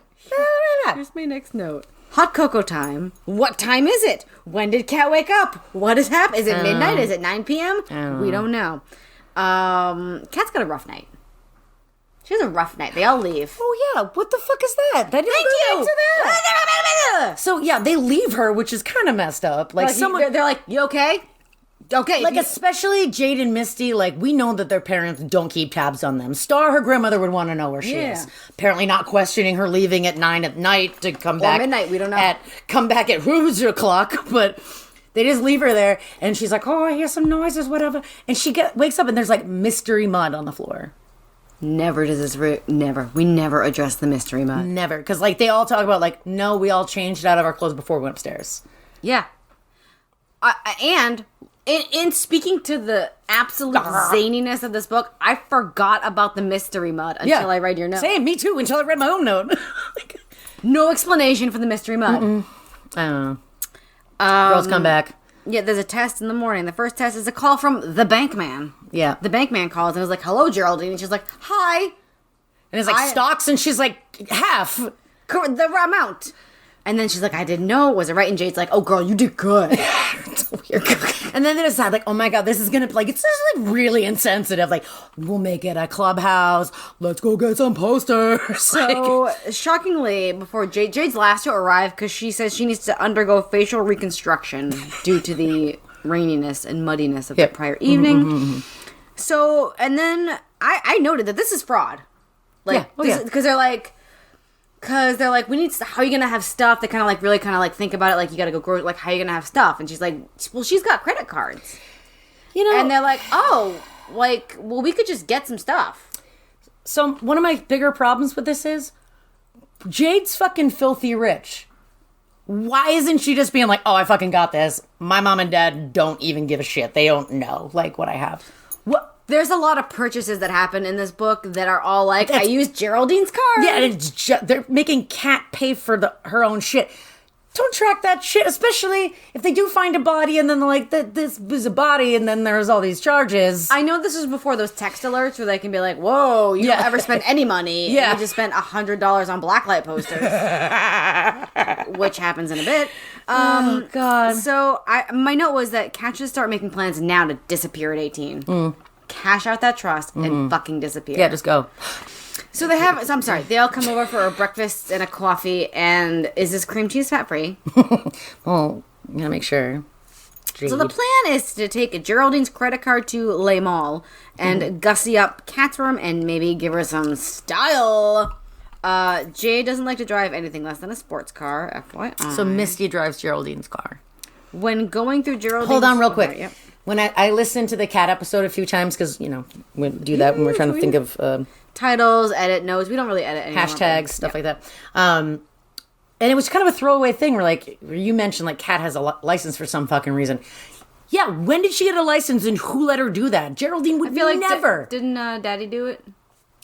Here's my next note. Hot cocoa time. What time is it? When did Kat wake up? What has happened? Is it midnight? Is it 9 p.m.? We don't know. Kat's got a rough night. She has a rough night. They all leave. Oh yeah, what the fuck is that? Thank you. So yeah, they leave her, which is kind of messed up. Like someone, they're like, you okay? Okay. Like especially Jade and Misty. Like we know that their parents don't keep tabs on them. Star, her grandmother would want to know where she is. Apparently not questioning her leaving at 9 at night to come back midnight. We don't know. Come back at who's o'clock, but. They just leave her there, and she's like, oh, I hear some noises, whatever. And she wakes up, and there's, like, mystery mud on the floor. Never does this... Never. We never address the mystery mud. Never. Because, like, they all talk about, like, no, we all changed out of our clothes before we went upstairs. Yeah. And in speaking to the absolute zaniness of this book, I forgot about the mystery mud until I read your note. Same, me too, until I read my own note. No explanation for the mystery mud. I don't know. Girls come back. Yeah, there's a test in the morning. The first test is a call from the bank man. Yeah. The bank man calls and was like, hello, Geraldine. And she's like, hi. And it's like stocks, and she's like, half. The amount. And then she's like, I didn't know. Was it right? And Jade's like, oh, girl, you did good. It's weird. And then they decide, like, oh my God, this is going to, like, it's just, like, really insensitive. Like, we'll make it a clubhouse. Let's go get some posters. So, shockingly, before Jade's last to arrive, because she says she needs to undergo facial reconstruction due to the raininess and muddiness of the prior evening. So, and then I noted that this is fraud. Like, because they're like, Because they're like, how are you going to have stuff? They kind of like really kind of like think about it. Like, you got to go, like, how are you going to have stuff? And she's like, well, she's got credit cards. You know? And they're like, oh, like, well, we could just get some stuff. So one of my bigger problems with this is Jade's fucking filthy rich. Why isn't she just being like, oh, I fucking got this. My mom and dad don't even give a shit. They don't know, like, what I have. What? There's a lot of purchases that happen in this book that are all like, I used Geraldine's card. Yeah, and they're making Kat pay for her own shit. Don't track that shit, especially if they do find a body and then they're like, this was a body and then there's all these charges. I know this was before those text alerts where they can be like, whoa, you don't ever spend any money. Yeah. You just spent $100 on blacklight posters. Which happens in a bit. Oh, God. So my note was that Kat should start making plans now to disappear at 18. Cash out that trust and fucking disappear. Yeah, just go. So they have, I'm sorry, they all come over for a breakfast and a coffee, and is this cream cheese fat-free? Well, you gotta make sure. Jade. So the plan is to take Geraldine's credit card to Le Mall and gussy up Kat's room and maybe give her some style. Jade doesn't like to drive anything less than a sports car, FYI. So Misty drives Geraldine's car. When going through Geraldine's... Hold on real quick. Yep. When I listened to the Cat episode a few times, because, you know, we do that when we're trying to think of... titles, edit notes. We don't really edit anymore. Hashtags, stuff like that. And it was kind of a throwaway thing where you mentioned, like, Kat has a license for some fucking reason. Yeah, when did she get a license and who let her do that? Geraldine would never. Didn't Daddy do it?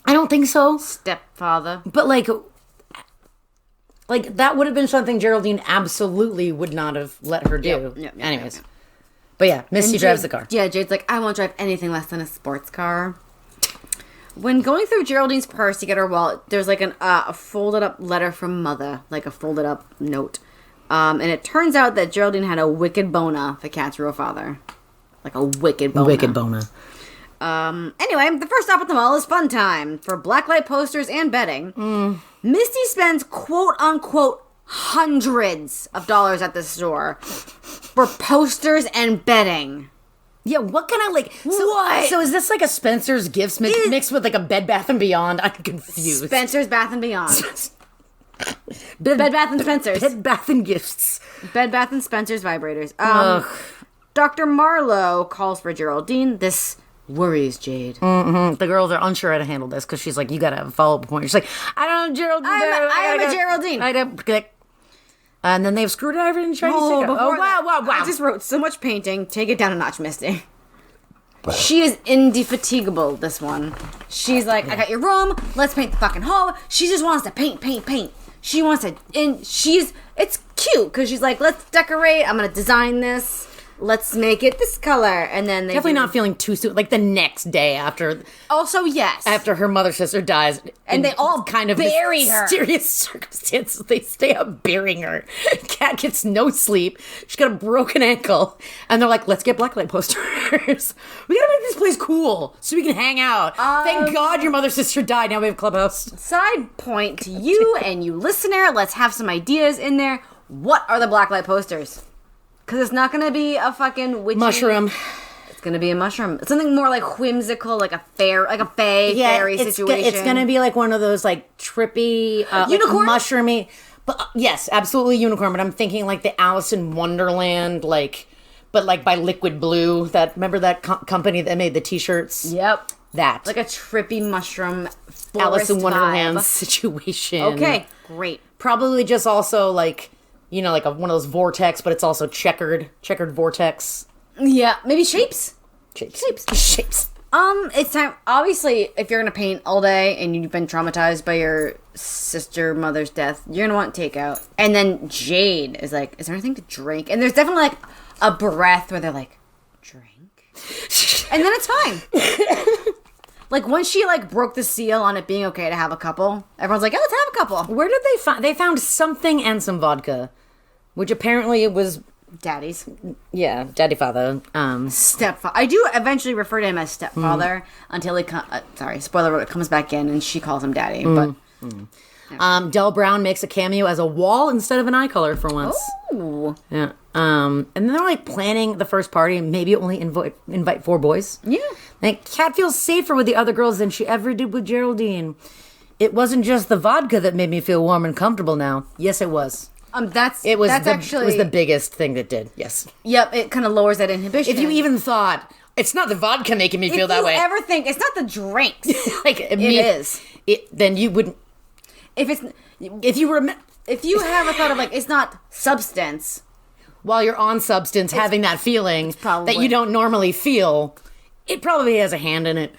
I don't think so. Stepfather. But, like, that would have been something Geraldine absolutely would not have let her do. Yep, Anyways. Yep. But yeah, Misty drives the car. Yeah, Jade's like, I won't drive anything less than a sports car. When going through Geraldine's purse to get her wallet, there's like a folded up letter from Mother, like a folded up note. And it turns out that Geraldine had a wicked bona for Kat's real father. Like a wicked bona. Wicked bona. Anyway, the first stop at the mall is fun time for blacklight posters and betting. Misty spends quote unquote hundreds of dollars at the store for posters and betting. Yeah, what kind of what? So is this like a Spencer's Gifts mixed with like a Bed Bath & Beyond? I'm confused. Spencer's Bath & Beyond. Bed Bath & Spencer's. Bed Bath & Gifts. Bed Bath & Spencer's vibrators. Dr. Marlowe calls for Geraldine. This worries Jade. Mm-hmm. The girls are unsure how to handle this because she's like, you gotta have a follow-up point. She's like, I don't know, Geraldine. I am a Geraldine. I don't click. And then they have screwdriver and Chinese cigarette. Oh, wow. I just wrote so much painting. Take it down a notch, Misty. She is indefatigable, this one. She's like, I got your room. Let's paint the fucking hall. She just wants to paint. She wants to, and it's cute because she's like, let's decorate. I'm going to design this. Let's make it this color. And then they definitely not feeling too soon. Like the next day after. Also, yes. After her mother sister dies. And they all kind of bury her. Mysterious circumstances. They stay up burying her. Kat gets no sleep. She's got a broken ankle. And they're like, let's get blacklight posters. We gotta make this place cool so we can hang out. Thank God your mother sister died. Now we have Clubhouse. Side point to you and you listener. Let's have some ideas in there. What are the blacklight posters? Because it's not going to be a fucking witchy... mushroom. It's going to be a mushroom. It's something more like whimsical, like a fairy situation. It's going to be like one of those like trippy... unicorn? Like mushroomy... But yes, absolutely unicorn. But I'm thinking like the Alice in Wonderland, but by Liquid Blue. Remember that company that made the t-shirts? Yep. That. Like a trippy mushroom forest Alice in Wonderland vibe. situation. Okay, great. Probably just also like... You know, like one of those vortex, but it's also checkered vortex. Yeah, maybe shapes. Shapes. It's time. Obviously, if you're gonna paint all day and you've been traumatized by your mother's death, you're gonna want takeout. And then Jade is like, "Is there anything to drink?" And there's definitely like a breath where they're like, "Drink," and then it's fine. Like, when she, broke the seal on it being okay to have a couple, everyone's like, oh, let's have a couple. Where did they find... They found something and some vodka, which apparently it was... Daddy's. Yeah, daddy father. Stepfather. I do eventually refer to him as stepfather until he... spoiler alert, comes back in and she calls him daddy, but... Del Brown makes a cameo as a wall instead of an eye color for once. Ooh. Yeah. And then they're planning the first party and maybe only invite 4 boys. Yeah. Kat feels safer with the other girls than she ever did with Geraldine. It wasn't just the vodka that made me feel warm and comfortable now. Yes, it was. That's It was actually the biggest thing that did. Yes. Yep, it kind of lowers that inhibition. If you even thought it's not the vodka making me feel that way. If you ever think it's not the drinks, like it is. Then you wouldn't. If you have a thought of like it's not substance while you're on substance, having that feeling that you don't normally feel, it probably has a hand in it.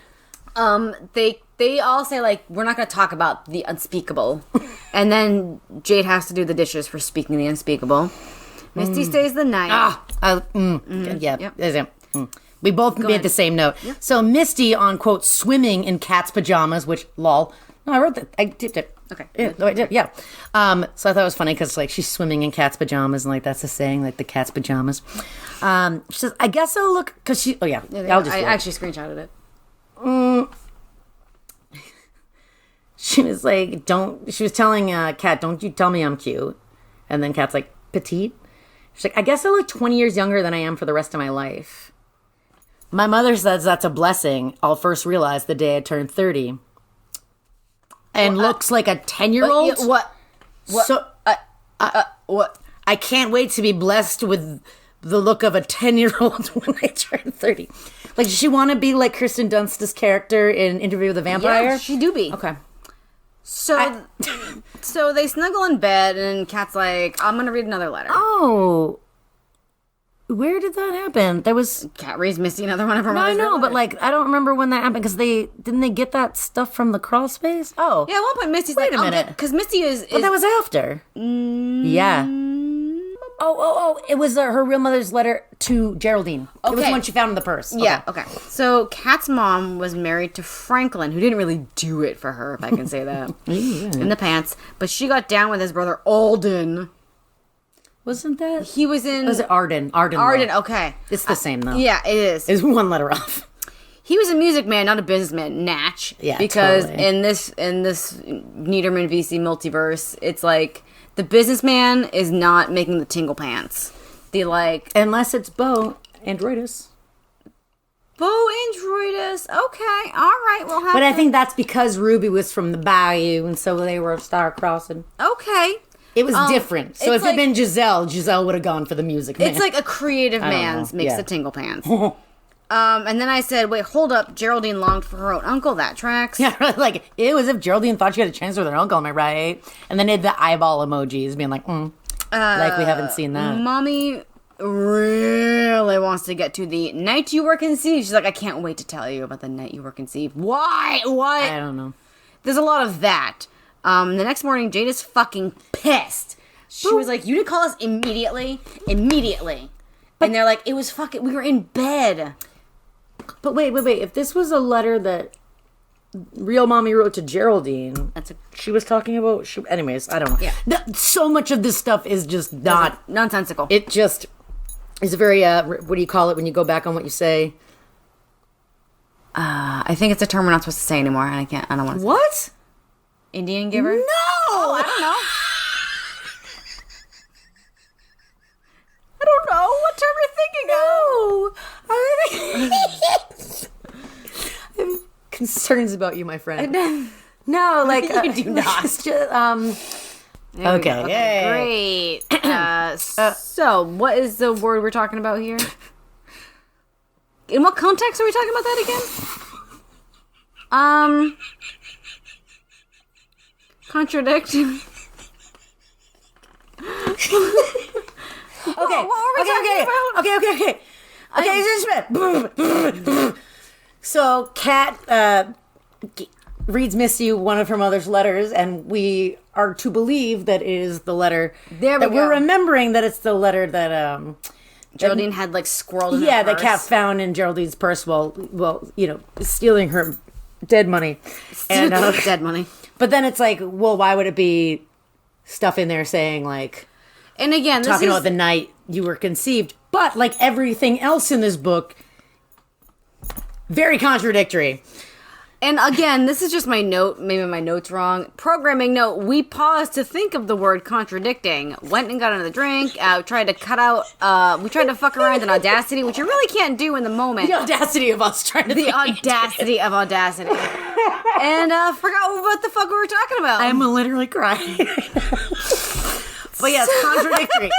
They all say like we're not going to talk about the unspeakable, and then Jade has to do the dishes for speaking the unspeakable. Misty stays the night. Yeah. Yep. We both made the same note. Yep. So Misty on quote swimming in cat's pajamas, which lol. No, I wrote that. I did it. Okay. Yeah. I did. Yeah. So I thought it was funny because like she's swimming in cat's pajamas and like that's the saying, like the cat's pajamas. She says, "I guess I'll look," because she. Oh yeah. I actually screenshotted it. She was like, "Don't." She was telling Kat, "Don't you tell me I'm cute," and then Kat's like, "Petite." She's like, "I guess I look 20 years younger than I am for the rest of my life." My mother says that's a blessing. I'll first realize the day I turn 30. And looks like a 10-year-old. What? So, What? I can't wait to be blessed with the look of a 10-year-old when I turn 30. Like, does she want to be like Kirsten Dunst's character in Interview with a Vampire? Yeah, she do be. Okay. So, so they snuggle in bed, and Kat's like, "I'm gonna read another letter." Oh, where did that happen? There was Kat reads Misty another one of her. No, I mother's know, letters. but like I don't remember when that happened because they get that stuff from the crawl space. Oh, Yeah, at one point Misty's Wait like, a minute. because Misty is but that was after. Yeah. Oh! It was her real mother's letter to Geraldine. It was the Okay. one she found in the purse. Yeah, okay. So Kat's mom was married to Franklin, who didn't really do it for her, if I can say that, in the pants. But she got down with his brother Alden. Wasn't that? He was in. Was it Arden? Arden. Okay. It's the same though. Yeah, it is. It's one letter off. He was a music man, not a businessman. Natch. Yeah, because totally. in this Niederman VC multiverse, it's like the businessman is not making the tingle pants. The like Unless it's Bo Androidus. Bo Androidus. Okay, all right, we'll have. But I think that's because Ruby was from the Bayou, and so they were star-crossing. Okay. It was different. So if it's it had been Giselle would have gone for the music man. It's like a creative man's know. makes Yeah. the tingle pants. And then I said, wait, hold up. Geraldine longed for her own uncle. That tracks. Yeah, like, it was if Geraldine thought she had a chance with her uncle, am I right? And then they had the eyeball emojis being like, like we haven't seen that. Mommy really wants to get to the night you were conceived. She's like, I can't wait to tell you about the night you were conceived. Why? What? I don't know. There's a lot of that. The next morning, Jade is fucking pissed. She was like, you didn't call us immediately? Immediately. And they're like, it was fucking, we were in bed. But wait. If this was a letter that real mommy wrote to Geraldine, she was talking about, anyways, I don't know. Yeah. So much of this stuff is just not. Nonsensical. It just is very, what do you call it when you go back on what you say? I think it's a term we're not supposed to say anymore, and I don't want to say. What? Indian giver? No! Oh, I don't know. I don't know what term you're thinking of. I have concerns about you, my friend. No, like You do not. It's just, okay, yay. Great. So, what is the word we're talking about here? In what context are we talking about that again? Contradict. Okay. What were we talking about? Okay. So, Kat reads Misty one of her mother's letters, and we are to believe that it is the letter. There we go. We're remembering that it's the letter that Geraldine had like squirreled in her that purse. Kat found in Geraldine's purse while stealing her dead money. And Dead money. but then it's like, well, why would it be stuff in there saying like And again, talking about the night you were conceived? But like everything else in this book, very contradictory. And again, this is just my note. Maybe my note's wrong. Programming note. We paused to think of the word contradicting. Went and got another drink. Tried to cut out. We tried to fuck around in Audacity, which you really can't do in the moment. The audacity of us trying to. The audacity of Audacity. And forgot what the fuck we were talking about. I'm literally crying. But yes, contradictory.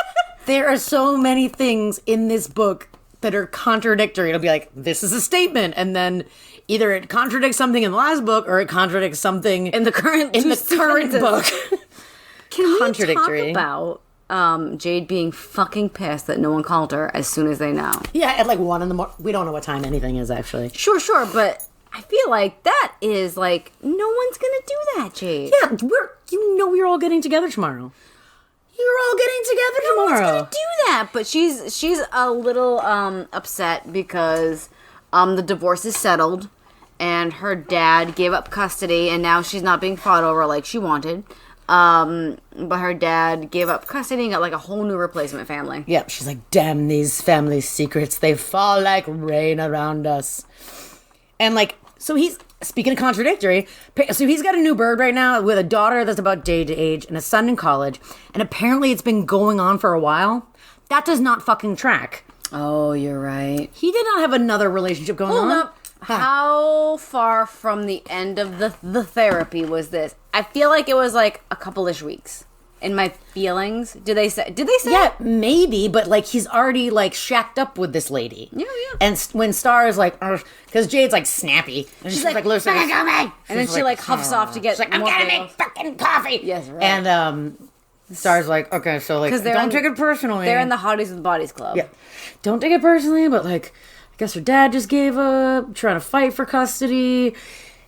There are so many things in this book that are contradictory. It'll be like, this is a statement, and then either it contradicts something in the last book or it contradicts something in the current book. Can we talk about Jade being fucking pissed that no one called her as soon as they know? Yeah, at like 1 a.m. We don't know what time anything is, actually. Sure, but I feel like that is like, no one's gonna do that, Jade. Yeah, we're all getting together tomorrow. You're all getting together tomorrow. No one's gonna do that. But she's a little upset because the divorce is settled and her dad gave up custody and now she's not being fought over like she wanted. But her dad gave up custody and got like a whole new replacement family. Yep, she's like, damn these family secrets. They fall like rain around us. And like, so he's, speaking of contradictory, so he's got a new bird right now with a daughter that's about Jade age and a son in college. And apparently it's been going on for a while. That does not fucking track. Oh, you're right. He did not have another relationship going on. Hold up. How far from the end of the therapy was this? I feel like it was like a couple-ish weeks. In my feelings, did they say? Yeah, maybe, but like he's already like shacked up with this lady. Yeah. And when Star is like, because Jade's like snappy, and she's like, "Listen, and then she like huffs off to get. She's like, "I'm gonna make fucking coffee." Yes, right. And Star's like, "Okay, so like, don't take it personally." They're in the Hotties with Bodies Club. Yeah, don't take it personally, but like, I guess her dad just gave up, trying to fight for custody.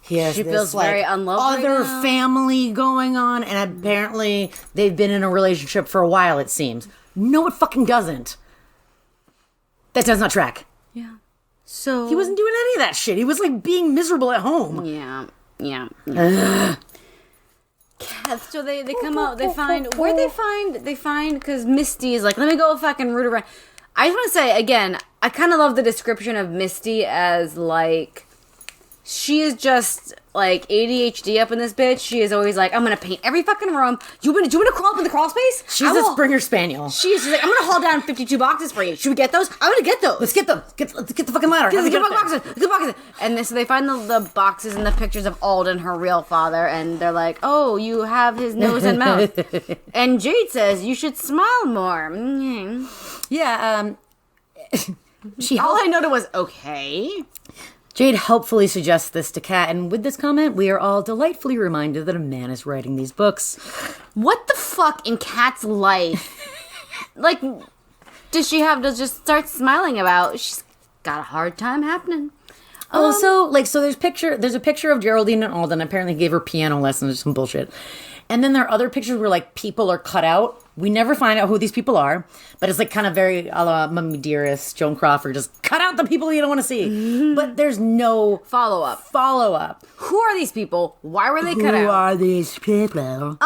She feels very unloved. Other family going on, and apparently they've been in a relationship for a while, it seems. No, it fucking doesn't. That does not track. Yeah. So he wasn't doing any of that shit. He was like being miserable at home. Yeah. So they come out, they find because Misty is like, let me go fucking root around. I just want to say again, I kind of love the description of Misty as like, she is just like ADHD up in this bitch. She is always like, I'm gonna paint every fucking room. Do you want to crawl up in the crawl space? She's a Springer Spaniel. She's like, I'm gonna haul down 52 boxes for you. Should we get those? I'm gonna get those. Let's get them. Let's get the fucking ladder. Get the boxes. And so they find the boxes and the pictures of Alden, her real father, and they're like, oh, you have his nose and mouth. And Jade says, you should smile more. Yeah. All I noted was, okay. Jade helpfully suggests this to Kat, and with this comment, we are all delightfully reminded that a man is writing these books. What the fuck in Kat's life? Like, does she have to just start smiling about? She's got a hard time happening. So there's a picture of Geraldine and Alden. Apparently gave her piano lessons or some bullshit. And then there are other pictures where like people are cut out. We never find out who these people are, but it's like kind of very a la Mummy Dearest, Joan Crawford, just cut out the people you don't want to see. Mm-hmm. But there's no follow-up. Who are these people? Why were they cut out? Who are these people?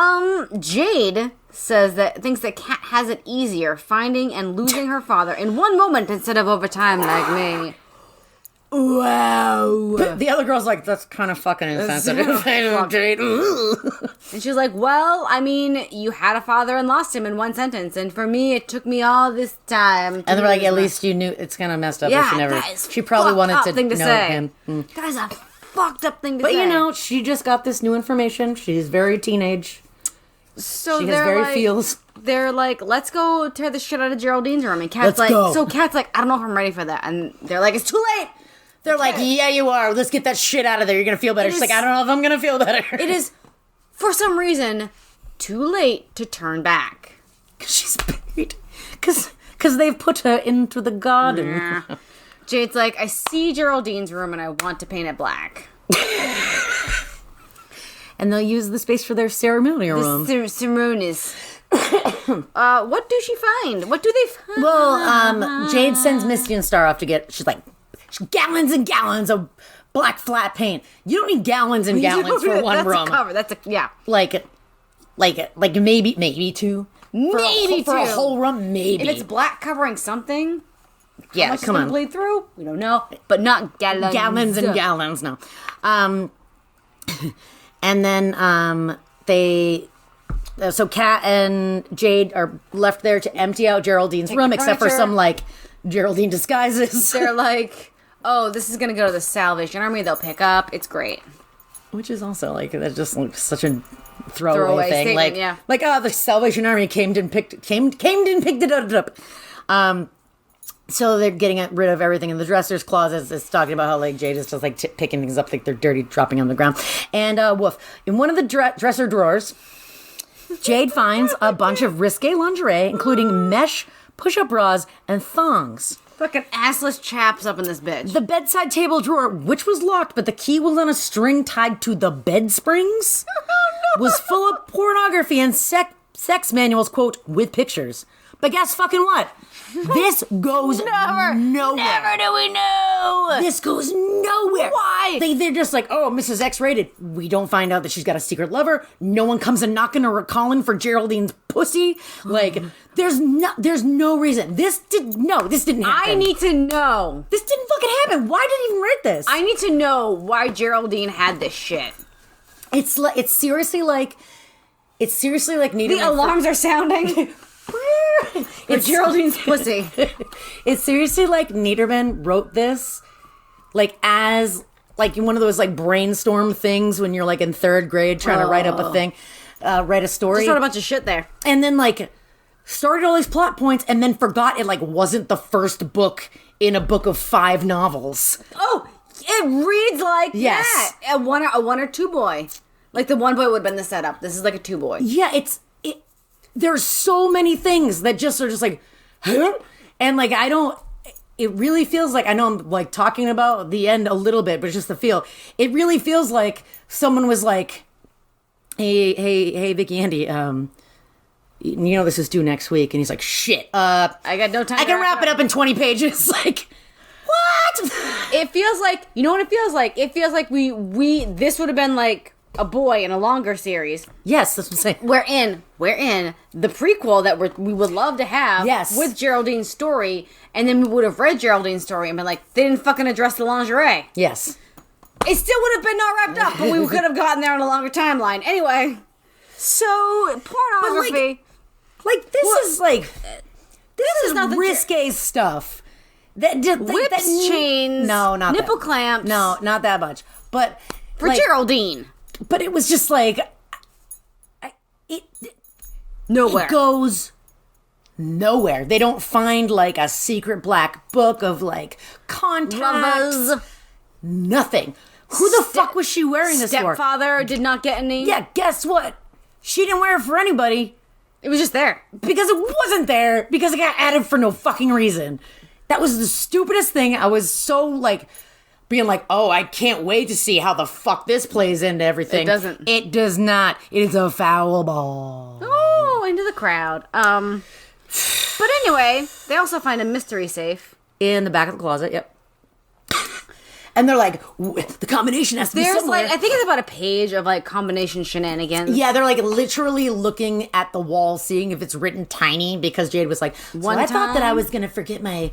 Jade thinks that Kat has it easier finding and losing her father in one moment instead of over time like me. Wow. The other girl's like, that's kind of fucking insensitive. And she's like, well, I mean, you had a father and lost him in one sentence. And for me, it took me all this time. And they're like, at least you knew. It's kind of messed up. Yeah, she probably wanted to know him. That is a fucked up thing to say. But you know, she just got this new information. She's very teenage. So she has very feels. They're like, let's go tear the shit out of Geraldine's room. And Kat's like, Kat's like, I don't know if I'm ready for that. And they're like, it's too late. They're like, yeah, you are. Let's get that shit out of there. You're going to feel better. She's like, I don't know if I'm going to feel better. It is, for some reason, too late to turn back. Because she's buried. Because they've put her into the garden. Nah. Jade's like, I see Geraldine's room and I want to paint it black. And they'll use the space for their ceremonial room. Ceremonies. What do she find? What do they find? Well, Jade sends Misty and Star off to get, she's like, gallons and gallons of black flat paint. You don't need gallons and gallons for one room. That's a cover. Yeah. Like maybe two. Maybe for a whole room, maybe. If it's black covering something, yeah, come on. Bleed through? We don't know, but not gallons. Gallons and gallons, no. And then so Kat and Jade are left there to empty out Geraldine's room, except for some, like, Geraldine disguises. They're like, oh, this is going to go to the Salvation Army. They'll pick up. It's great. Which is also, like, that just looks such a throwaway thing. Statement, yeah. Like, oh, the Salvation Army came and picked it up. So they're getting rid of everything in the dresser's closets. It's talking about how, like, Jade is just, like, picking things up like they're dirty, dropping on the ground. And, woof. In one of the dresser drawers, Jade finds a bunch of risque lingerie, including mesh push-up bras and thongs. Fucking assless chaps up in this bitch. The bedside table drawer, which was locked, but the key was on a string tied to the bed springs, was full of pornography and sex manuals, quote, with pictures. But guess fucking what? This goes nowhere. Never do we know. This goes nowhere. Why? They're just like, oh, Mrs. X-rated. We don't find out that she's got a secret lover. No one comes and knocking or calling for Geraldine's pussy. Like, there's no reason. This didn't happen. I need to know. This didn't fucking happen. Why did he even write this? I need to know why Geraldine had this shit. It's seriously like Niederman. The alarms are sounding. It's Geraldine's pussy. It's seriously like Niederman wrote this, like, as, like, one of those, like, brainstorm things when you're, like, in third grade trying to write up a thing, write a story. Just wrote a bunch of shit there. And then, like, started all these plot points and then forgot it, like, wasn't the first book in a book of 5 novels. Oh, it reads like that. A one or two boy. Like, the one boy would have been the setup. This is like a 2 boy. Yeah, there's so many things that just are just like, huh? And, like, it really feels like, I know I'm, like, talking about the end a little bit, but it's just the feel. It really feels like someone was like, hey, Vicky Andy, you know this is due next week. And he's like, shit, I got no time. I can wrap it up in 20 pages. Like, what? It feels like, you know what it feels like? It feels like this would have been like a boy in a longer series. Yes, that's what I'm saying. We're in the prequel that we would love to have. Yes. With Geraldine's story, and then we would have read Geraldine's story and been like, they didn't fucking address the lingerie. Yes. It still would have been not wrapped up, but we could have gotten there on a longer timeline. Anyway, so pornography. Like this is like this is not the risque stuff. Whips, chains, no, not nipple that. clamps. No, not that much. But for Geraldine. But it was just like nowhere. It goes nowhere. They don't find like a secret black book of like contacts. Nothing. Who the fuck was she wearing this for? Stepfather did not get any. Yeah, guess what? She didn't wear it for anybody. It was just there. Because it wasn't there. Because it got added for no fucking reason. That was the stupidest thing. I was so like being like, oh, I can't wait to see how the fuck this plays into everything. It doesn't. It does not. It is a foul ball. Oh, into the crowd. But anyway, they also find a mystery safe. In the back of the closet, yep. And they're like, the combination has to be somewhere. Like, I think it's about a page of like combination shenanigans. Yeah, they're like literally looking at the wall, seeing if it's written tiny, because Jade was like, I thought that I was going to forget my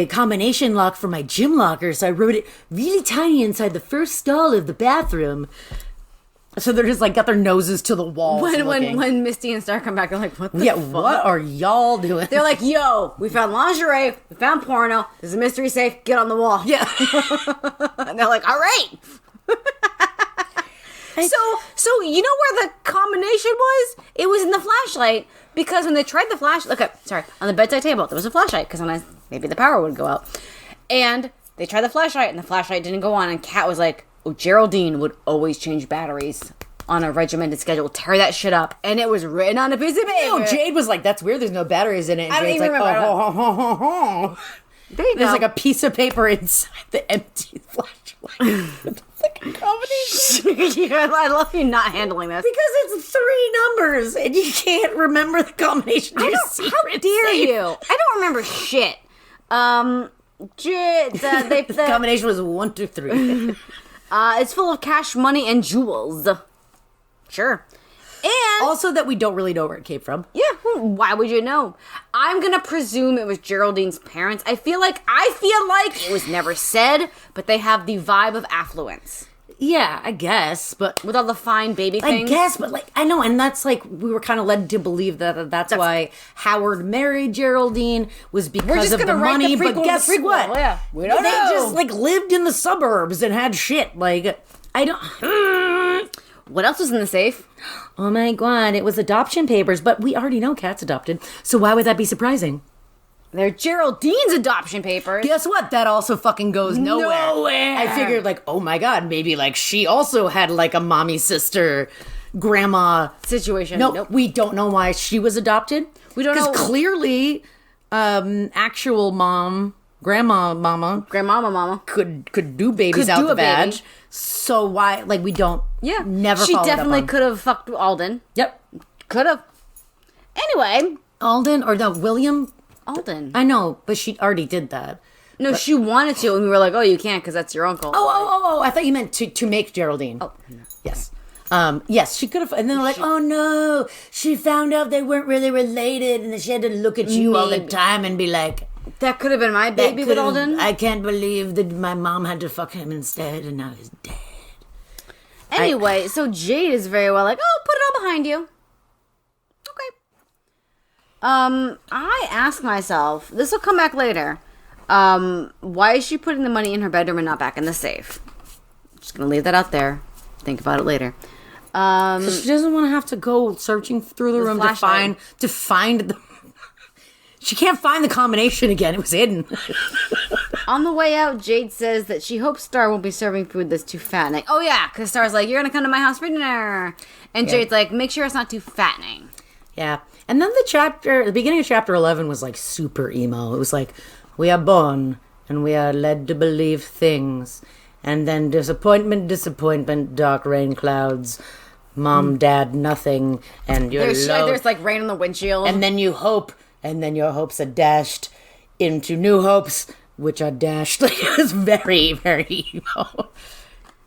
combination lock for my gym locker, so I wrote it really tiny inside the first stall of the bathroom. So they're just like got their noses to the wall. When Misty and Star come back, they're like, what the fuck? What are y'all doing? They're like, yo, we found lingerie, we found porno, there's a mystery safe, get on the wall. Yeah. And they're like, all right. So you know where the combination was? It was in the flashlight, because when they tried the flashlight, on the bedside table, there was a flashlight, because maybe the power would go out. And they tried the flashlight, and the flashlight didn't go on, and Kat was like, oh, Geraldine would always change batteries on a regimented schedule, tear that shit up, and it was written on a piece of paper. No, Jade was like, that's weird, there's no batteries in it. And I don't Jade's even like, remember. There you go. There's like a piece of paper inside the empty flashlight. It's like a combination. I love you not handling this. Because it's 3 numbers, and you can't remember the combination. How dare you? I don't remember shit. The combination was 1, 2, 3. It's full of cash, money, and jewels. Sure. And also that we don't really know where it came from. Yeah, why would you know? I'm gonna presume it was Geraldine's parents. I feel like it was never said, but they have the vibe of affluence. Yeah, I guess, but With all the fine baby I things? guess, but like I know, and that's like we were kind of led to believe that's why Howard married Geraldine was because of the money. But guess what? Yeah, we don't they know. just like lived in the suburbs and had shit. Like I don't. What else was in the safe? Oh my god, it was adoption papers, but we already know Kat's adopted, so why would that be surprising? They're Geraldine's adoption papers. Guess what? That also fucking goes nowhere. I figured, like, oh my god, maybe, like, she also had, like, a mommy, sister, grandma Situation. No, Nope. we don't know why she was adopted. We don't know. Because clearly, actual mama, Grandmama. could do babies Could out do the a baby. vag. So why, like, we don't, Yeah. never She followed up definitely on. could have fucked Alden. Yep. Could have. Anyway, Alden, or no, William? Alden. I know, but she already did that. No, she wanted to, and we were like, oh, you can't because that's your uncle. Oh, I thought you meant to make Geraldine. Oh, no. Yes. Yes, she could have, and then they're like, oh no, she found out they weren't really related, and she had to look at you all the Maybe. time and be like, That could have been my baby with Alden. I can't believe that my mom had to fuck him instead, and now he's dead. Anyway, so Jade is very well like, oh, put it all behind you. Okay. I ask myself, this will come back later. Why is she putting the money in her bedroom and not back in the safe? Just gonna leave that out there. Think about it later. She doesn't want to have to go searching through the room flashlight. to find the. She can't find the combination again. It was hidden. On the way out, Jade says that she hopes Star won't be serving food that's too fattening. Oh yeah, because Star's like, you're gonna come to my house for dinner, and Jade's like, make sure it's not too fattening. Yeah. And then the beginning of chapter 11 was like super emo. It was like, we are born and we are led to believe things. And then disappointment, dark rain clouds, mom, dad, nothing. And you're There's like rain on the windshield. And then you hope, and then your hopes are dashed into new hopes, which are dashed. Like, it was very, very emo.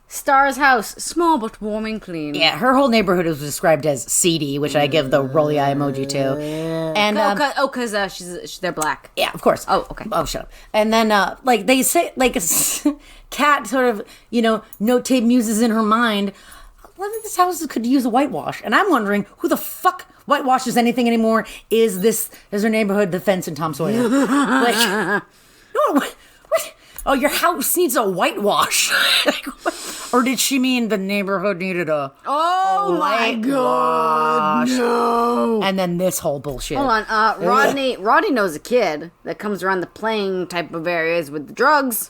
Star's house, small but warm and clean. Yeah, her whole neighborhood was described as seedy, which I give the rolly eye emoji to. And because they're black. yeah, of course. Oh, okay. Oh, shut up. And then, like they say, like Kat sort of, notate muses in her mind. Well, this house could use a whitewash, and I'm wondering who the fuck whitewashes anything anymore. Is her neighborhood the fence in Tom Sawyer? Like, no, what? Oh, your house needs a whitewash. Like, or did she mean the neighborhood needed a my God, no. And then this whole bullshit. Hold on, Rodney knows a kid that comes around the playing type of areas with the drugs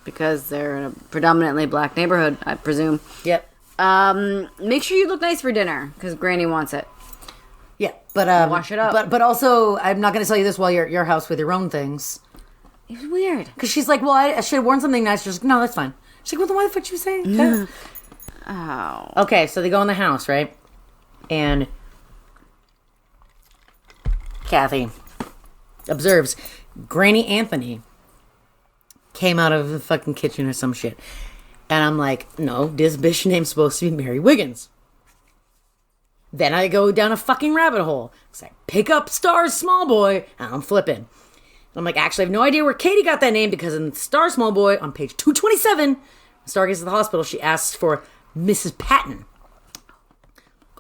because they're in a predominantly black neighborhood, I presume. Yep. Make sure you look nice for dinner because Granny wants it. Yeah, but wash it up. But also, I'm not going to tell you this while you're at your house with your own things. It was weird. Because she's like, well, I should have worn something nice. She's like, no, that's fine. She's like, well, then why the fuck did you say? Yeah. Oh. Okay, so they go in the house, right? And Kathy observes Granny Anthony came out of the fucking kitchen or some shit. And I'm like, no, this bitch name's supposed to be Mary Wiggins. Then I go down a fucking rabbit hole. It's like, pick up Star's small boy, and I'm flipping. I'm like, actually, I have no idea where Katie got that name because in Star Small Boy on page 227, when Star gets to the hospital, she asks for Mrs. Patton.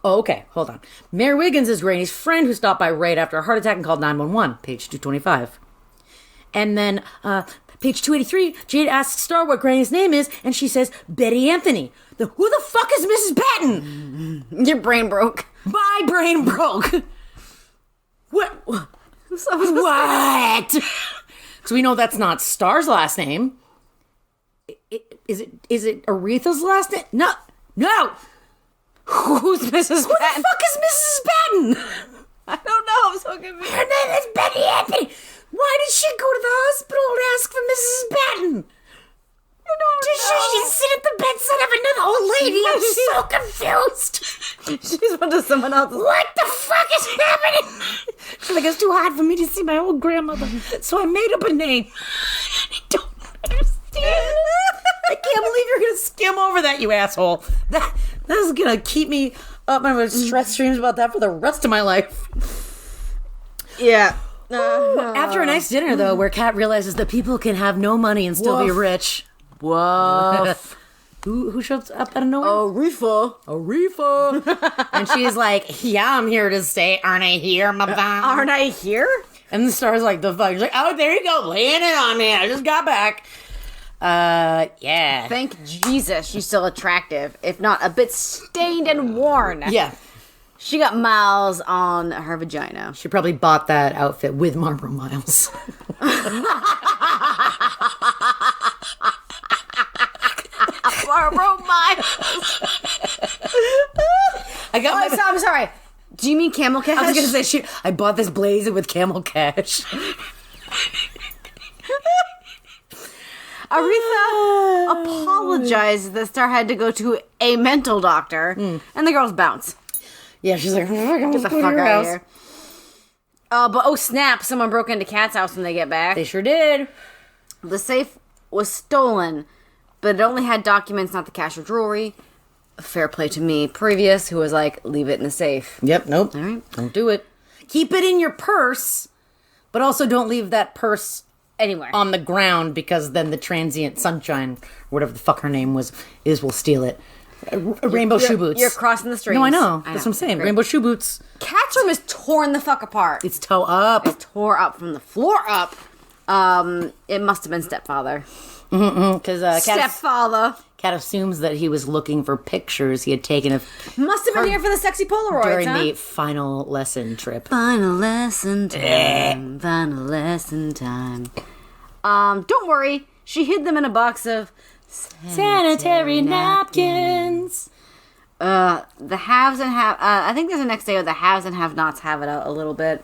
Oh, okay, hold on. Mary Wiggins is Granny's friend who stopped by right after a heart attack and called 911, page 225. And then, page 283, Jade asks Star what Granny's name is, and she says, Betty Anthony. Who the fuck is Mrs. Patton? Your brain broke. My brain broke. What? What? Because we know that's not Star's last name. Is it Aretha's last name? No. Who's Mrs. Patton? Who the fuck is Mrs. Patton? I don't know. I'm so confused. Her name is Betty Anthony. Why did she go to the hospital and ask for Mrs. Patton? Did she just sit at the bedside of another old lady? I'm so confused. She's one to someone else. What the fuck is happening? She's like, it's too hard for me to see my old grandmother, so I made up a name. I don't understand. I can't believe you're gonna skim over that, you asshole. That's gonna keep me up in stress streams about that for the rest of my life. Yeah. After a nice dinner, though, where Kat realizes that people can have no money and still be rich. Woof. Who shows up out of nowhere? Aretha. And she's like, yeah, I'm here to stay. Aren't I here, my bum? Aren't I here? And the star's like, the fuck? She's like, oh, there you go, laying it on me. I just got back. Yeah. Thank Jesus she's still attractive, if not a bit stained and worn. Yeah. She got miles on her vagina. She probably bought that outfit with Marlboro Miles. Marlboro Miles. I got my... I'm sorry. Do you mean Camel Cash? I was going to say, I bought this blazer with Camel Cash. Aretha apologized that Star had to go to a mental doctor, and the girls bounce. Yeah, she's like, Get the fuck out of here. But oh snap, someone broke into Kat's house when they get back. They sure did. The safe was stolen, but it only had documents, not the cash or jewelry. Fair play to me, previous, who was like, leave it in the safe. Yep, nope. All right. Don't do it. Keep it in your purse, but also don't leave that purse Anywhere. on the ground, because then the transient sunshine, whatever the fuck her name will steal it. Rainbow shoe boots. You're crossing the streams. No, I know. That's what I'm saying. Great. Rainbow shoe boots. Kat's room is torn the fuck apart. It's toe up. It's tore up from the floor up. It must have been stepfather. Because Stepfather. Kat assumes that he was looking for pictures he had taken of Must have been here for the sexy Polaroids, during huh? the final lesson trip. Final lesson time. Final lesson time. Don't worry. She hid them in a box of Sanitary napkins. The haves and have. I think there's a next day where the haves and have-nots have it a little bit.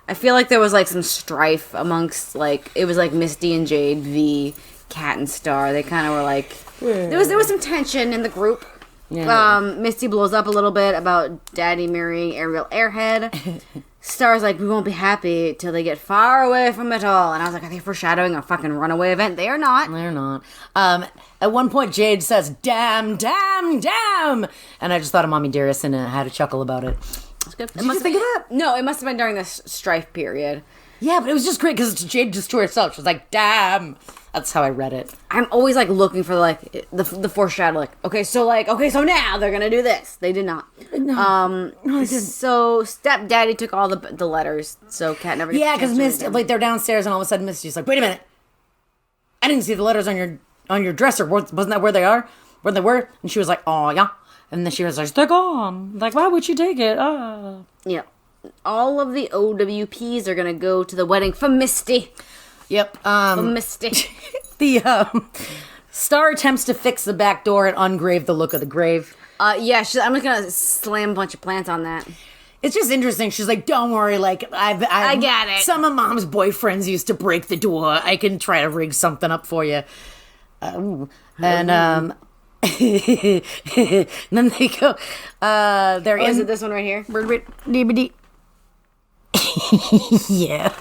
I feel like there was like some strife amongst like it was like Misty and Jade v. Kat and Star. They kind of were like there was some tension in the group. Yeah. Misty blows up a little bit about Daddy marrying Ariel Airhead. Star's like, we won't be happy till they get far away from it all. And I was like, are they foreshadowing a fucking runaway event? They are not. They're not. At one point, Jade says, damn, damn, damn. And I just thought of Mommy Dearest and I had a chuckle about it. That's good. Did you think of that? No, it must have been during this strife period. Yeah, but it was just great because Jade just to herself. She was like, damn. That's how I read it. I'm always like looking for like the foreshadow. Like, so now they're gonna do this. They did not. No, they didn't. So stepdaddy took all the letters. So Kat never. Yeah, because Misty, like they're downstairs and all of a sudden Misty's like, wait a minute. I didn't see the letters on your dresser. Wasn't that where they are? Where they were? And she was like, oh yeah. And then she was like, they're gone. Like, why would you take it? Yeah. All of the OWPs are gonna go to the wedding for Misty. Yep. For Misty. The Star attempts to fix the back door and ungrave the look of the grave. Yeah, I'm just gonna slam a bunch of plants on that. It's just interesting. She's like, don't worry. Like, I got it. Some of Mom's boyfriends used to break the door. I can try to rig something up for you. And then they go, Is it this one right here? Yeah.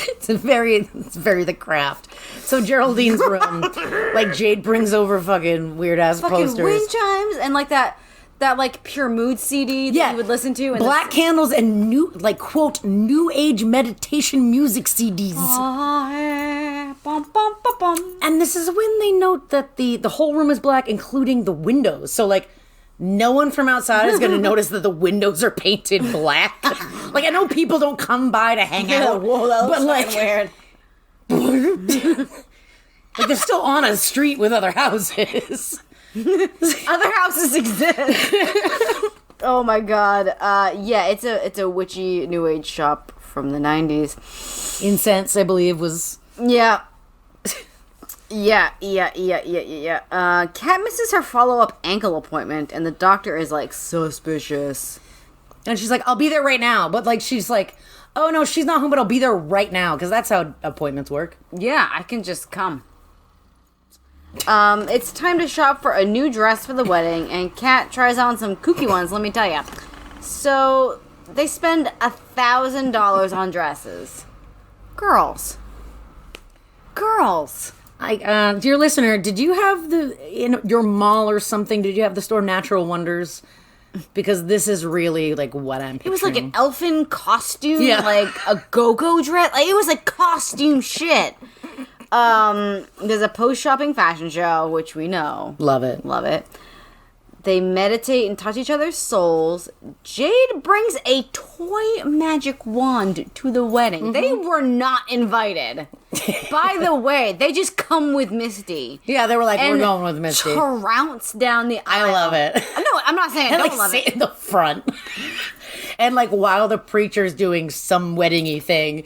It's very the craft. So Geraldine's room, like Jade brings over fucking weird ass posters. Wind chimes and like that like Pure Mood CD that you would listen to. And black candles and quote new age meditation music CDs. And this is when they note that the whole room is black, including the windows. So like, no one from outside is going to notice that the windows are painted black. Like, I know people don't come by to hang out. Whoa, that looks but like weird. like they're still on a street with other houses. Other houses exist. Oh my god. Yeah, it's a witchy new age shop from the 90s. Incense, I believe, was... Yeah. Yeah. Kat misses her follow-up ankle appointment, and the doctor is, like, suspicious. And she's like, I'll be there right now. But, like, she's like, oh, no, she's not home, but I'll be there right now. Because that's how appointments work. Yeah, I can just come. It's time to shop for a new dress for the wedding, and Kat tries on some kooky ones, let me tell ya. So, they spend $1,000 on dresses. Girls. Dear listener, did you have in your mall or something, did you have the store Natural Wonders? Because this is really, like, what I'm picturing. It was like an elfin costume, like a go-go dress. Like, it was like costume shit. There's a post-shopping fashion show, which we know. Love it. Love it. They meditate and touch each other's souls. Jade brings a toy magic wand to the wedding. They were not invited. By the way, they just come with Misty. Yeah, they were like, we're going with Misty. Trounce down the aisle. I love it. No, I'm not saying I And don't like love sit it. in the front. And like while the preacher's doing some wedding-y thing,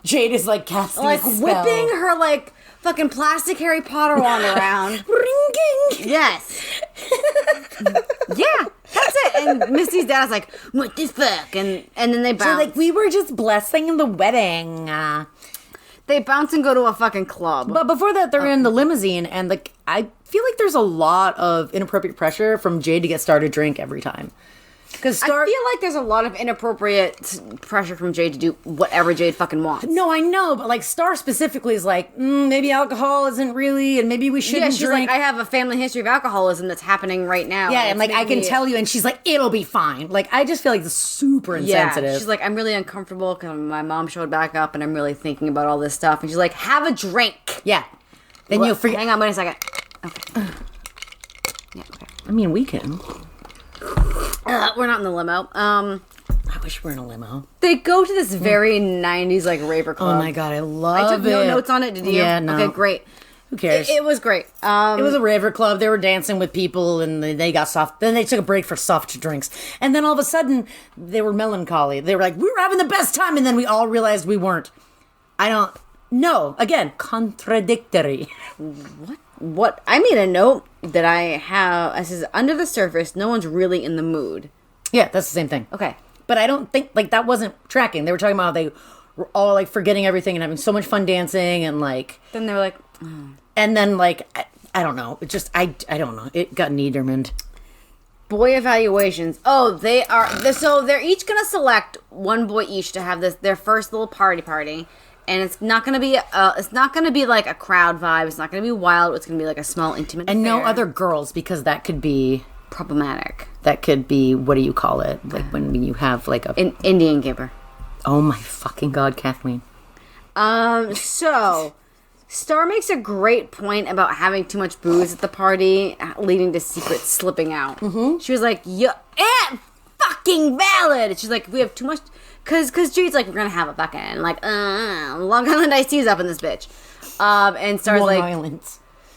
Jade is like casting Like a spell. whipping her like fucking plastic Harry Potter wand around. Ringing. Yes. Yeah, that's it. And Misty's dad is like, what the fuck? And then they bounce. So like, we were just blessing the wedding. They bounce and go to a fucking club. But before that, they're in the limousine, and like, I feel like there's a lot of inappropriate pressure from Jade to get Star to drink every time. Because I feel like there's a lot of inappropriate pressure from Jade to do whatever Jade fucking wants. No, I know, but like Star specifically is like, maybe alcohol isn't really, and maybe we shouldn't Yeah, she's drink. like, I have a family history of alcoholism that's happening right now. Yeah, and like I can tell you, and she's like, it'll be fine. Like I just feel like it's super insensitive. Yeah, she's like, I'm really uncomfortable because my mom showed back up, and I'm really thinking about all this stuff. And she's like, have a drink. Yeah. Then you'll forget. Hang on, wait a second. Okay. Yeah, okay. I mean, we can. We're not in the limo. I wish we were in a limo. They go to this very 90s like raver club. Oh my god, I love I took it. no notes on it. Did you? Yeah, no. Okay, great. Who cares? It was great. It was a raver club. They were dancing with people, and they got soft. Then they took a break for soft drinks, and then all of a sudden they were melancholy. They were like, "We were having the best time," and then we all realized we weren't. I don't. No, again, contradictory. What? I made a note that I have. I says, under the surface, no one's really in the mood. Yeah, that's the same thing. Okay. But I don't think like that wasn't tracking. They were talking about how they were all like forgetting everything and having so much fun dancing and like. Then they were like, And then like I don't know. It just I don't know. It got Niederman. boy evaluations. Oh, they are. So they're each gonna select one boy each to have their first little party. And it's not gonna be like a crowd vibe. It's not gonna be wild. It's gonna be like a small intimate And no affair. other girls because that could be problematic. That could be, what do you call it? Like when you have like a... An Indian giver. Oh my fucking God, Kathleen. So, Star makes a great point about having too much booze at the party, leading to secrets slipping out. Mm-hmm. She was like, yeah, fucking valid! She's like, we have too much... Because Jade's like, we're gonna have a fucking, like, Long Island iced tea's up in this bitch. And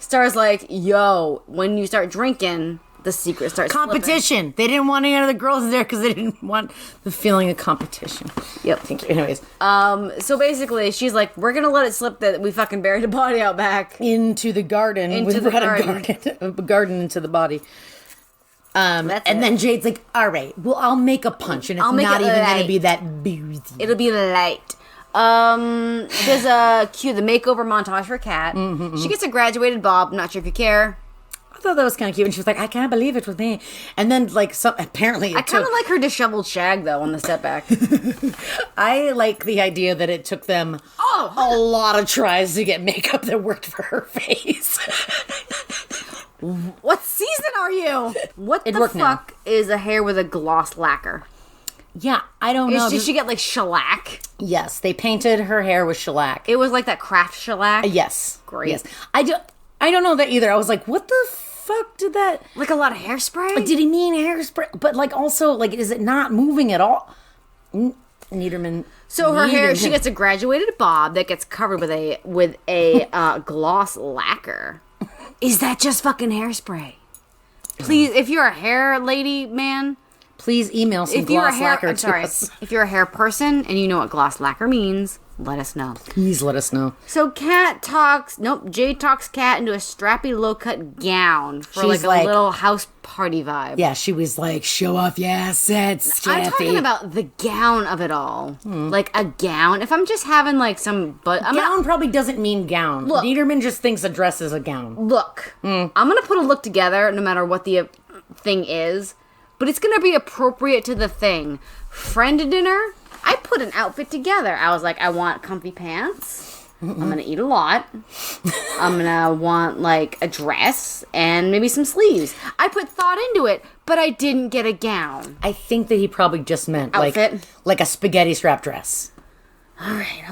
Star's like, yo, when you start drinking... The secret starts competition. Slipping. They didn't want any of the girls there because they didn't want the feeling of competition. Yep. Thank you. Anyways. So basically, she's like, we're gonna let it slip that we fucking buried a body out back Into the garden. Into the garden into the body. And then Jade's like, all right, well, I'll make a punch. And it's not even going to be that boozy. It'll be light. There's a cue, the makeover montage for Kat. Mm-hmm. She gets a graduated bob. Not sure if you care. I thought that was kind of cute, and she was like, "I can't believe it was me." And then, like, apparently, I kind of like her disheveled shag though on the step back. I like the idea that it took them a lot of tries to get makeup that worked for her face. What season are you? What the fuck is a hair with a gloss lacquer? Yeah, I don't know. Did she get like shellac? Yes, they painted her hair with shellac. It was like that craft shellac. Yes, great. Yes, I don't know that either. I was like, what the fuck did that? Like a lot of hairspray? Did he mean hairspray? But like also like, is it not moving at all? Niederman. So her hair, she gets a graduated bob that gets covered with a gloss lacquer. Is that just fucking hairspray? Please, if you're a hair lady, man, please email some gloss lacquer to us. If you're a hair person and you know what gloss lacquer means, let us know. Please let us know. So Jade talks Kat into a strappy low-cut gown for She's like a little house party vibe. Yeah, she was like, show off your assets, I'm talking about the gown of it all. Like a gown. If I'm just having like some... Gown probably doesn't mean gown. Look, Niederman just thinks a dress is a gown. Look, I'm going to put a look together no matter what the thing is, but it's going to be appropriate to the thing. Friend dinner... I put an outfit together. I was like, I want comfy pants. I'm going to eat a lot. I'm going to want, like, a dress and maybe some sleeves. I put thought into it, but I didn't get a gown. I think that he probably just meant, outfit. like a spaghetti strap dress. All right.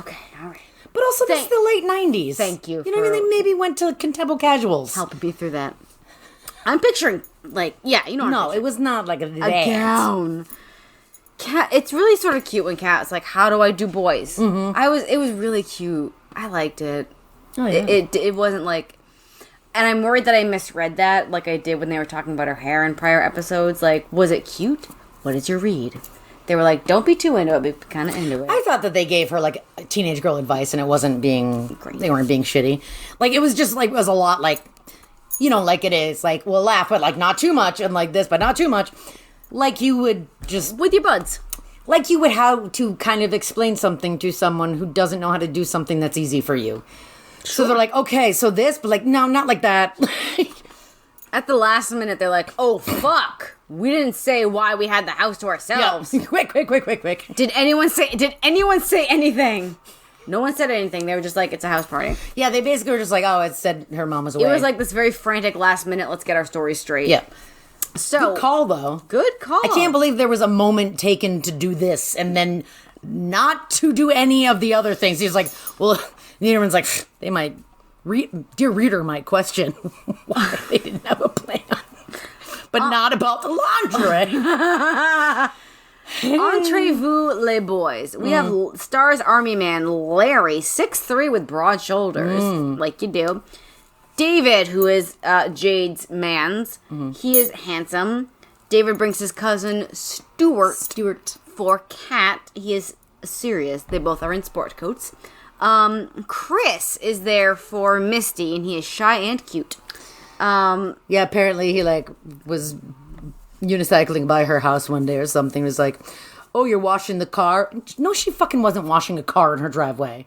But also, this is the late 90s. Thank you. You know what I mean? They maybe went to Contempo Casuals. Helping me through that. I'm picturing, like, yeah, you know what I'm No, it was not like a gown. Cat, it's really sort of cute when Kat's like, how do I do boys? Mm-hmm. It was really cute. I liked it. Oh, yeah. It wasn't like, and I'm worried that I misread that, like I did when they were talking about her hair in prior episodes. Like, was it cute? What did you read? They were like, don't be too into it, be kind of into it. I thought that they gave her like teenage girl advice, and it wasn't being Great. They weren't being shitty. Like, it was just like, it was a lot like, you know, like it is like, we'll laugh, but like not too much, and like this, but not too much. Like you would just with your buds. Like you would have to kind of explain something to someone who doesn't know how to do something that's easy for you. Sure. So they're like, okay, so this, but like, no, not like that. At the last minute, they're like, oh, fuck. We didn't say why we had the house to ourselves. Yeah. Quick. Did anyone say anything? No one said anything. They were just like, it's a house party. Yeah, they basically were just like, oh, it said her mom was away. It was like this very frantic last minute, let's get our story straight. Yeah. So, good call, though. Good call. I can't believe there was a moment taken to do this and then not to do any of the other things. He's like, well, Niederman's like, they might, dear reader might question why they didn't have a plan. But not about the lingerie. Entrez-vous, les boys. We have Star's army man, Larry, 6'3" with broad shoulders, like you do. David, who is Jade's man's, he is handsome. David brings his cousin Stuart for Kat. He is serious. They both are in sport coats. Chris is there for Misty, and he is shy and cute. Yeah, apparently he like was unicycling by her house one day or something. He was like, oh, you're washing the car? No, she fucking wasn't washing a car in her driveway.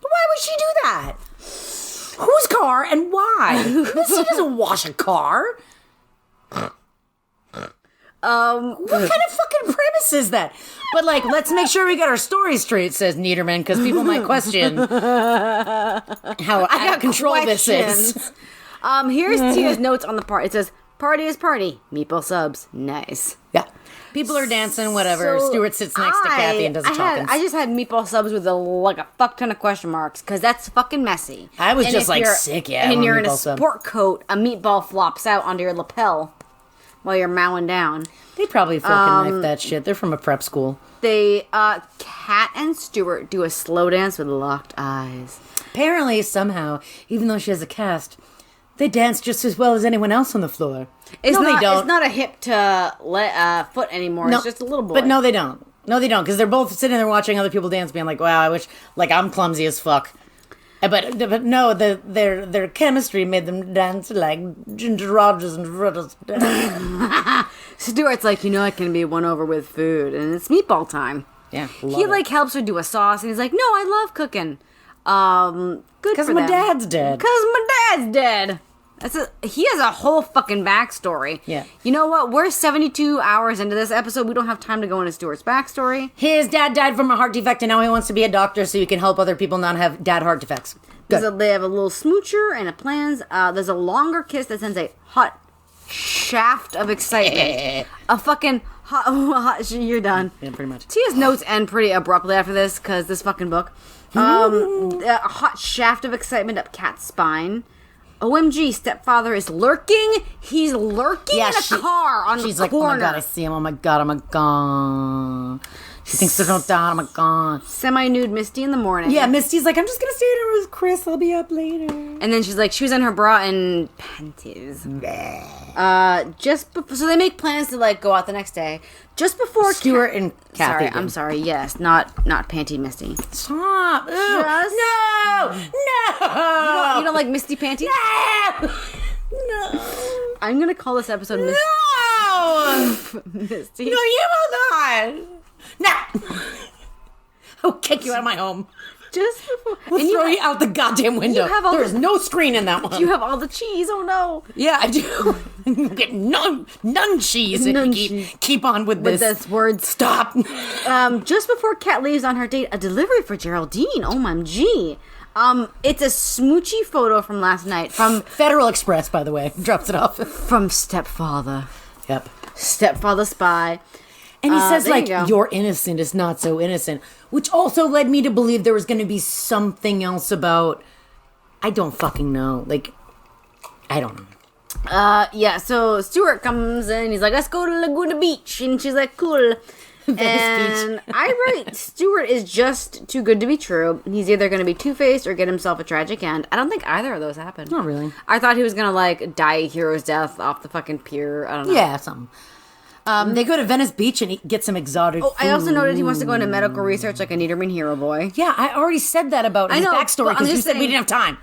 Why would she do that? Whose car and why? She doesn't wash a car. What kind of fucking premise is that? But like, let's make sure we got our story straight, says Niederman, because people might question how out of control this is. Here's Tia's notes on the part. It says, party is party. Meatball subs. Nice. Yeah. People are dancing, whatever. So Stuart sits next to Kathy and does the talking. I just had meatball subs with a fuck ton of question marks, because that's fucking messy. I was just like sick, yeah. And you're in a sport coat, a meatball flops out onto your lapel while you're mowing down. They probably fucking knife that shit. They're from a prep school. They, Kat and Stuart do a slow dance with locked eyes. Apparently, somehow, even though she has a cast, they dance just as well as anyone else on the floor. They don't. It's not a hip to foot anymore. No, it's just a little boy. But no, they don't. No, they don't, because they're both sitting there watching other people dance, being like, wow, I wish, like, I'm clumsy as fuck. But no, their chemistry made them dance like Ginger Rogers and Ruddles. Stuart's like, I can be won over with food, and it's meatball time. Yeah, he like helps her do a sauce, and he's like, no, I love cooking. Good because my dad's dead. Because my dad's dead. He has a whole fucking backstory. Yeah. You know what? We're 72 hours into this episode. We don't have time to go into Stuart's backstory. His dad died from a heart defect, and now he wants to be a doctor so he can help other people not have dad heart defects. Good. They have a little smoocher and a plans. There's a longer kiss that sends a hot shaft of excitement. A fucking hot. You're done. Yeah, pretty much. Tia's notes end pretty abruptly after this because this fucking book. A hot shaft of excitement up Kat's spine. OMG, stepfather is lurking. He's lurking in a car on the corner. She's like, oh my god, I see him. Oh my god. She thinks there's no doubt. Oh my god. Semi-nude Misty in the morning. Yeah, Misty's like, I'm just gonna stay in with Chris. I'll be up later. And then she's like, she was in her bra and panties. So they make plans to like go out the next day. Just before Stuart and Kathy. I'm sorry. Yes, not panty Misty. Stop. Just, no. You don't like Misty panties? No. I'm gonna call this episode Misty. No. Misty. No, you will not. No. I'll kick you out of my home. Just before. We'll throw you out the goddamn window. There's no screen in that one. You have all the cheese. Oh no. Yeah, I do. You get none cheese. Keep on with this. With this word. Stop. Just before Kat leaves on her date, a delivery for Geraldine. Oh my G. It's a smoochy photo from last night from Federal Express, by the way. Drops it off. From stepfather. Yep. Stepfather spy. And he says, there you like, go. you're innocent is not so innocent. Which also led me to believe there was going to be something else about... I don't fucking know. Like, I don't know. Yeah, so Stuart comes in, he's like, let's go to Laguna Beach. And she's like, cool. And I write, Stuart is just too good to be true. He's either going to be two-faced or get himself a tragic end. I don't think either of those happened. Not really. I thought he was going to, like, die a hero's death off the fucking pier. I don't know. Yeah, something. They go to Venice Beach and get some exotic food. I also noted he wants to go into medical research like a Niederman hero boy. Yeah, I already said that about his backstory because you said we didn't have time.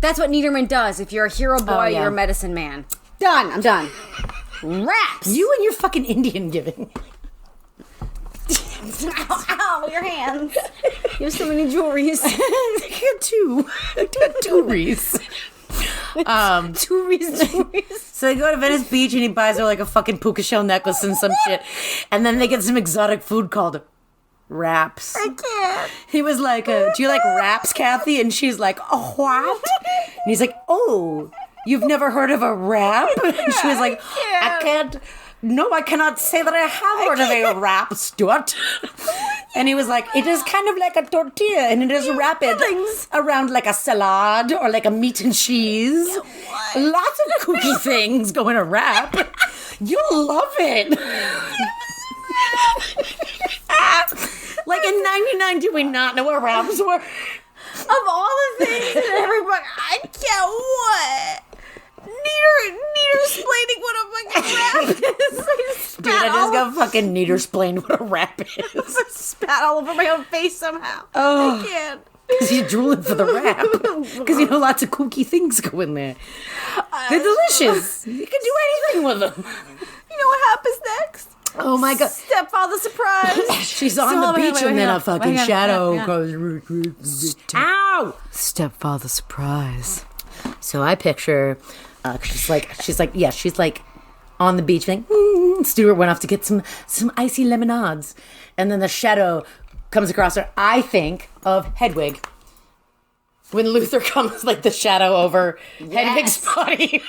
That's what Niederman does. If you're a hero boy, you're a medicine man. Done. I'm done. Raps. You and your fucking Indian giving. Ow, your hands. You have so many jewelries. I got two. I got two Reese. Two jewelries. So they go to Venice Beach and he buys her like a fucking puka shell necklace and some shit. And then they get some exotic food called wraps. I can't. He was like, do you like wraps, Kathy? And she's like, oh, what? And he's like, oh, you've never heard of a wrap? And she was like, I can't. No, I cannot say that I have heard of a wrap, Stuart. And he was like, it is kind of like a tortilla, and it is wrapped around like a salad or like a meat and cheese. Lots of kooky things go in a wrap. You'll love it. Like in 99, do we not know what wraps were? Of all the things that everybody, I can't what? Neater-splaining what a fucking wrap is. Dude, I just got fucking neater-splained what a wrap is. I spat all over my own face somehow. Oh. I can't. Because you're drooling for the wrap. Because you know lots of kooky things go in there. They're delicious. You can do anything with them. You know what happens next? Oh my god. Stepfather surprise. She's on the beach and then a fucking shadow goes... Ow! Stepfather surprise. So I picture... she's like on the beach like, Stuart went off to get some icy lemonades. And then the shadow comes across her. I think of Hedwig. When Luther comes like the shadow over Hedwig's body.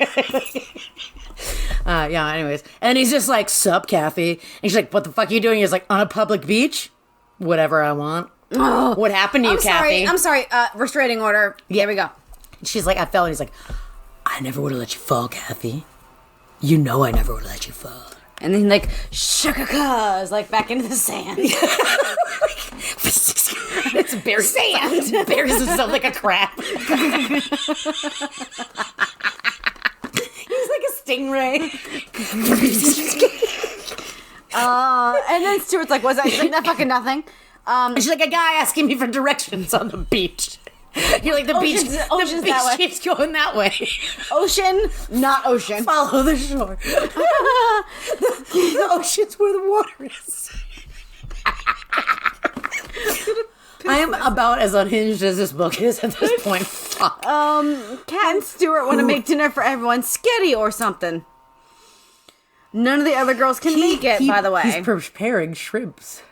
Anyways. And he's just like, sup, Kathy? And she's like, what the fuck are you doing? He's like, on a public beach? Whatever I want. Oh, what happened to you, Kathy? I'm sorry. Restraining order. Here we go. She's like, I fell. And he's like, I never would have let you fall, Kathy. You know I never would have let you fall. And then like, shaka-cuz, like back into the sand. It's bare sand. Buries himself like a crab. He's like a stingray. And then Stuart's like, what's that? She's like, that fucking nothing. She's like, a guy asking me for directions on the beach. You're like, the beach that way. keeps going that way. Ocean, not ocean. Follow the shore. The ocean's where the water is. I am about as unhinged as this book is at this point. Fuck. Kat and Stuart want to make dinner for everyone, sketty or something. None of the other girls can make it, by the way. He's preparing shrimps.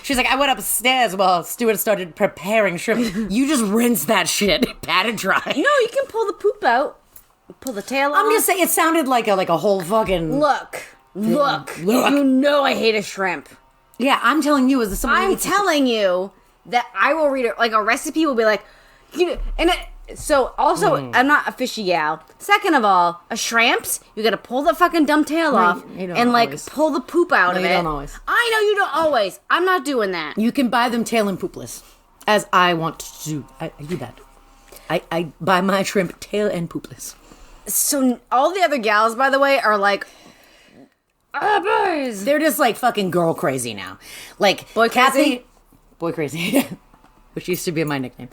She's like, I went upstairs while Stuart started preparing shrimp. You just rinse that shit, pat it dry. No, you can pull the poop out, pull the tail out. I'm just saying, it sounded like a whole fucking... Look. You know I hate a shrimp. Yeah, I'm telling you, I'm telling you that I will read it. Like a recipe will be like, so also I'm not a fishy gal. Second of all, a shrimps, you gotta pull the fucking dumb tail off and like always. Pull the poop out of it. Don't always. I know you don't always. I'm not doing that. You can buy them tail and poopless, as I want to do. I do that. I buy my shrimp tail and poopless. So all the other gals, by the way, are like, boys. They're just like fucking girl crazy now. Like boy Kathy, crazy? Boy crazy, which used to be my nickname.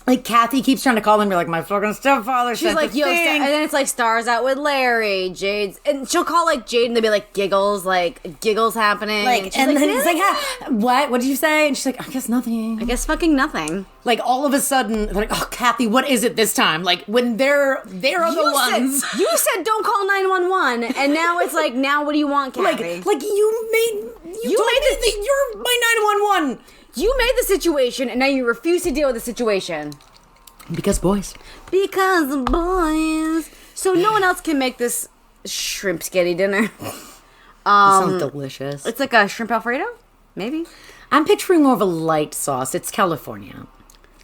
Like Kathy keeps trying to call them. You're like, my fucking stepfather. She's like, yo, and then it's like stars out with Larry, Jade's, and she'll call like Jade, and they'll be like giggles happening. Like, and then it's like, what? What did you say? And she's like, I guess nothing. I guess fucking nothing. Like all of a sudden, like, oh, Kathy, what is it this time? Like when they're the ones. You said don't call 911, and now it's like, now what do you want, Kathy? Like you made you're my 911. You made the situation, and now you refuse to deal with the situation. Because boys. Because boys. So no one else can make this shrimp sketty dinner. Sounds delicious. It's like a shrimp Alfredo, maybe. I'm picturing more of a light sauce. It's California.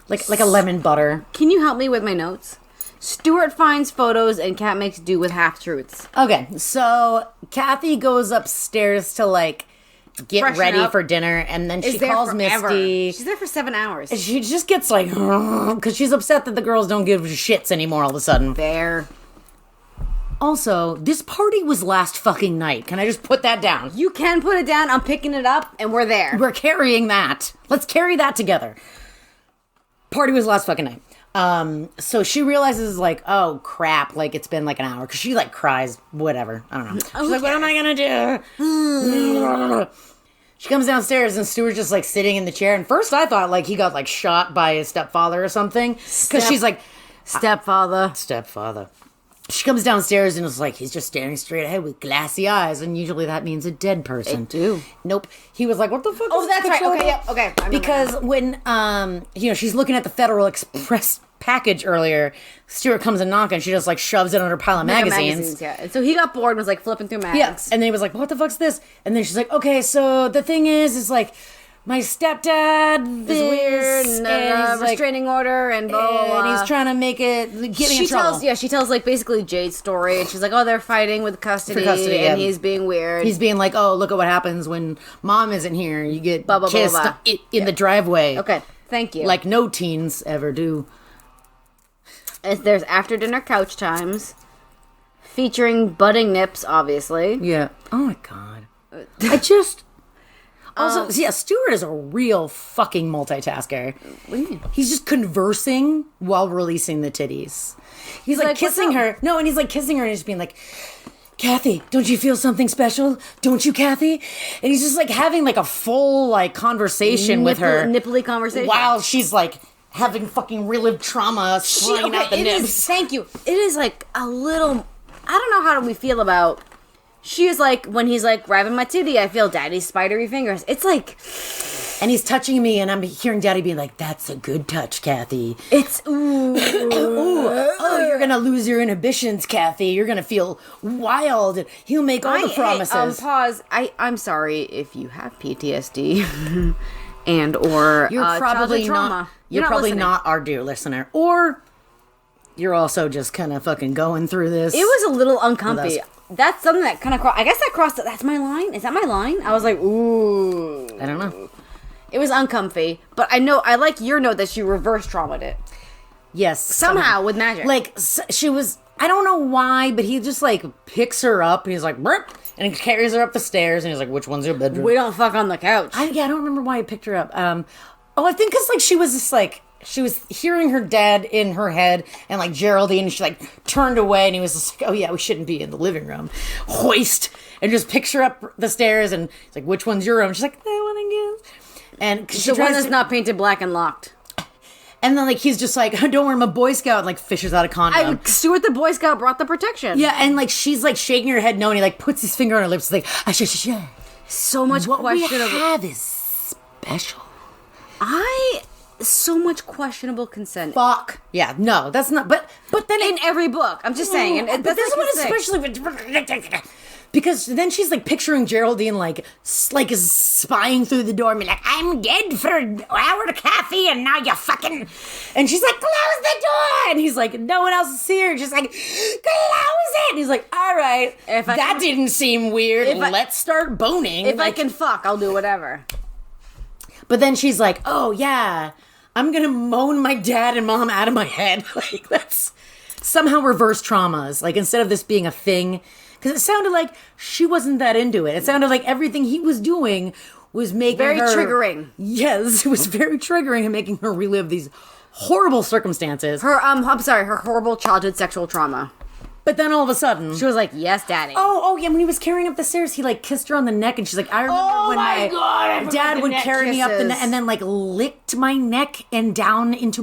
Like a lemon butter. Can you help me with my notes? Stuart finds photos and Kat makes do with half-truths. Okay, so Kathy goes upstairs to, like, get Freshen ready up. for dinner, and then she Is there calls forever. Misty. She's there for 7 hours. She just gets, like, because she's upset that the girls don't give shits anymore all of a sudden. Fair. Also, this party was last fucking night. Can I just put that down? You can put it down. I'm picking it up, and we're there. We're carrying that. Let's carry that together. Party was last fucking night. So she realizes, like, oh, crap, like, it's been, like, an hour. Because she, like, cries, whatever. I don't know. She's like, what am I gonna do? She comes downstairs, and Stuart's just, like, sitting in the chair. And first I thought, like, he got, like, shot by his stepfather or something. Because she's like... Stepfather. She comes downstairs and is like, he's just staring straight ahead with glassy eyes, and usually that means a dead person. It do. Nope. He was like, what the fuck? Oh, is that's this right. picture Okay, about? yep. Okay. I remember Because now. when, she's looking at the Federal Express package earlier, Stuart comes and knocks, and she just, like, shoves it under a pile of magazines. Yeah. And so he got bored and was, like, flipping through mags. Yes. And then he was like, what the fuck's this? And then she's like, okay, so the thing is like, my stepdad It's weird, and he's like, restraining order, and blah, blah, blah. and he's trying to make it, get me in trouble. She tells, like, basically Jade's story, and she's like, oh, they're fighting with custody, and he's being weird. He's being like, oh, look at what happens when mom isn't here. You get Blah, blah, blah, kissed blah. in the driveway. Okay, thank you. Like no teens ever do. There's after-dinner couch times, featuring budding nips, obviously. Yeah. Oh, my God. I just... Also, yeah, Stuart is a real fucking multitasker. What do you mean? He's just conversing while releasing the titties. He's like kissing her. No, and he's like kissing her and he's being like, Kathy, don't you feel something special? Don't you, Kathy? And he's just like having like a full like conversation with her. Nipply conversation. While she's like having fucking relived trauma flying out the nips. Thank you. It is like a little... I don't know how do we feel about... She is like, when he's like grabbing my titty, I feel daddy's spidery fingers. It's like... And he's touching me, and I'm hearing daddy being like, that's a good touch, Kathy. It's... Ooh. Oh, you're going to lose your inhibitions, Kathy. You're going to feel wild. And he'll make all the promises. Pause. I'm sorry if you have PTSD and or you're probably trauma. not. You're probably not our dear listener. Or you're also just kind of fucking going through this. It was a little uncomfy. That's something that kind of crossed. I guess that crossed. That's my line. Is that my line? I was like, ooh. I don't know. It was uncomfy, but I know I like your note that she reverse traumatized it. Yes, somehow with magic. Like she was. I don't know why, but he just like picks her up. And he's like, burp, and he carries her up the stairs, and he's like, which one's your bedroom? We don't fuck on the couch. I don't remember why he picked her up. I think because like she was just like. She was hearing her dad in her head, and like Geraldine, and she like turned away, and he was just like, "Oh yeah, we shouldn't be in the living room." Hoist and just picks her up the stairs, and he's like, "Which one's your room?" She's like, "That one, I guess." And the one that's not painted black and locked. And then like he's just like, "Don't worry, I'm a Boy Scout," and like fishes out a condom. Stuart the Boy Scout brought the protection. Yeah, and like she's like shaking her head no, and he like puts his finger on her lips, like, so much what questionable. What we have is special. So much questionable consent. Fuck. Yeah, no, that's not. But then in every book, I'm just saying. And but this one especially because then she's like picturing Geraldine like is spying through the door and be like, I'm dead for an hour to Kathy, and now you fucking. And she's like, close the door, and he's like, no one else is here. She's like, close it. And he's like, all right, that didn't seem weird. Let's start boning. If I can fuck, I'll do whatever. But then she's like, oh yeah. I'm gonna moan my dad and mom out of my head. Like, that's somehow reverse traumas. Like, instead of this being a thing, because it sounded like she wasn't that into it. It sounded like everything he was doing was making very triggering. Yes, it was very triggering and making her relive these horrible circumstances. Her horrible childhood sexual trauma. But then all of a sudden... She was like, yes, daddy. Oh, yeah, when he was carrying up the stairs, he, like, kissed her on the neck, and she's like, I remember when my dad would carry me up the neck, and then, like, licked my neck and down into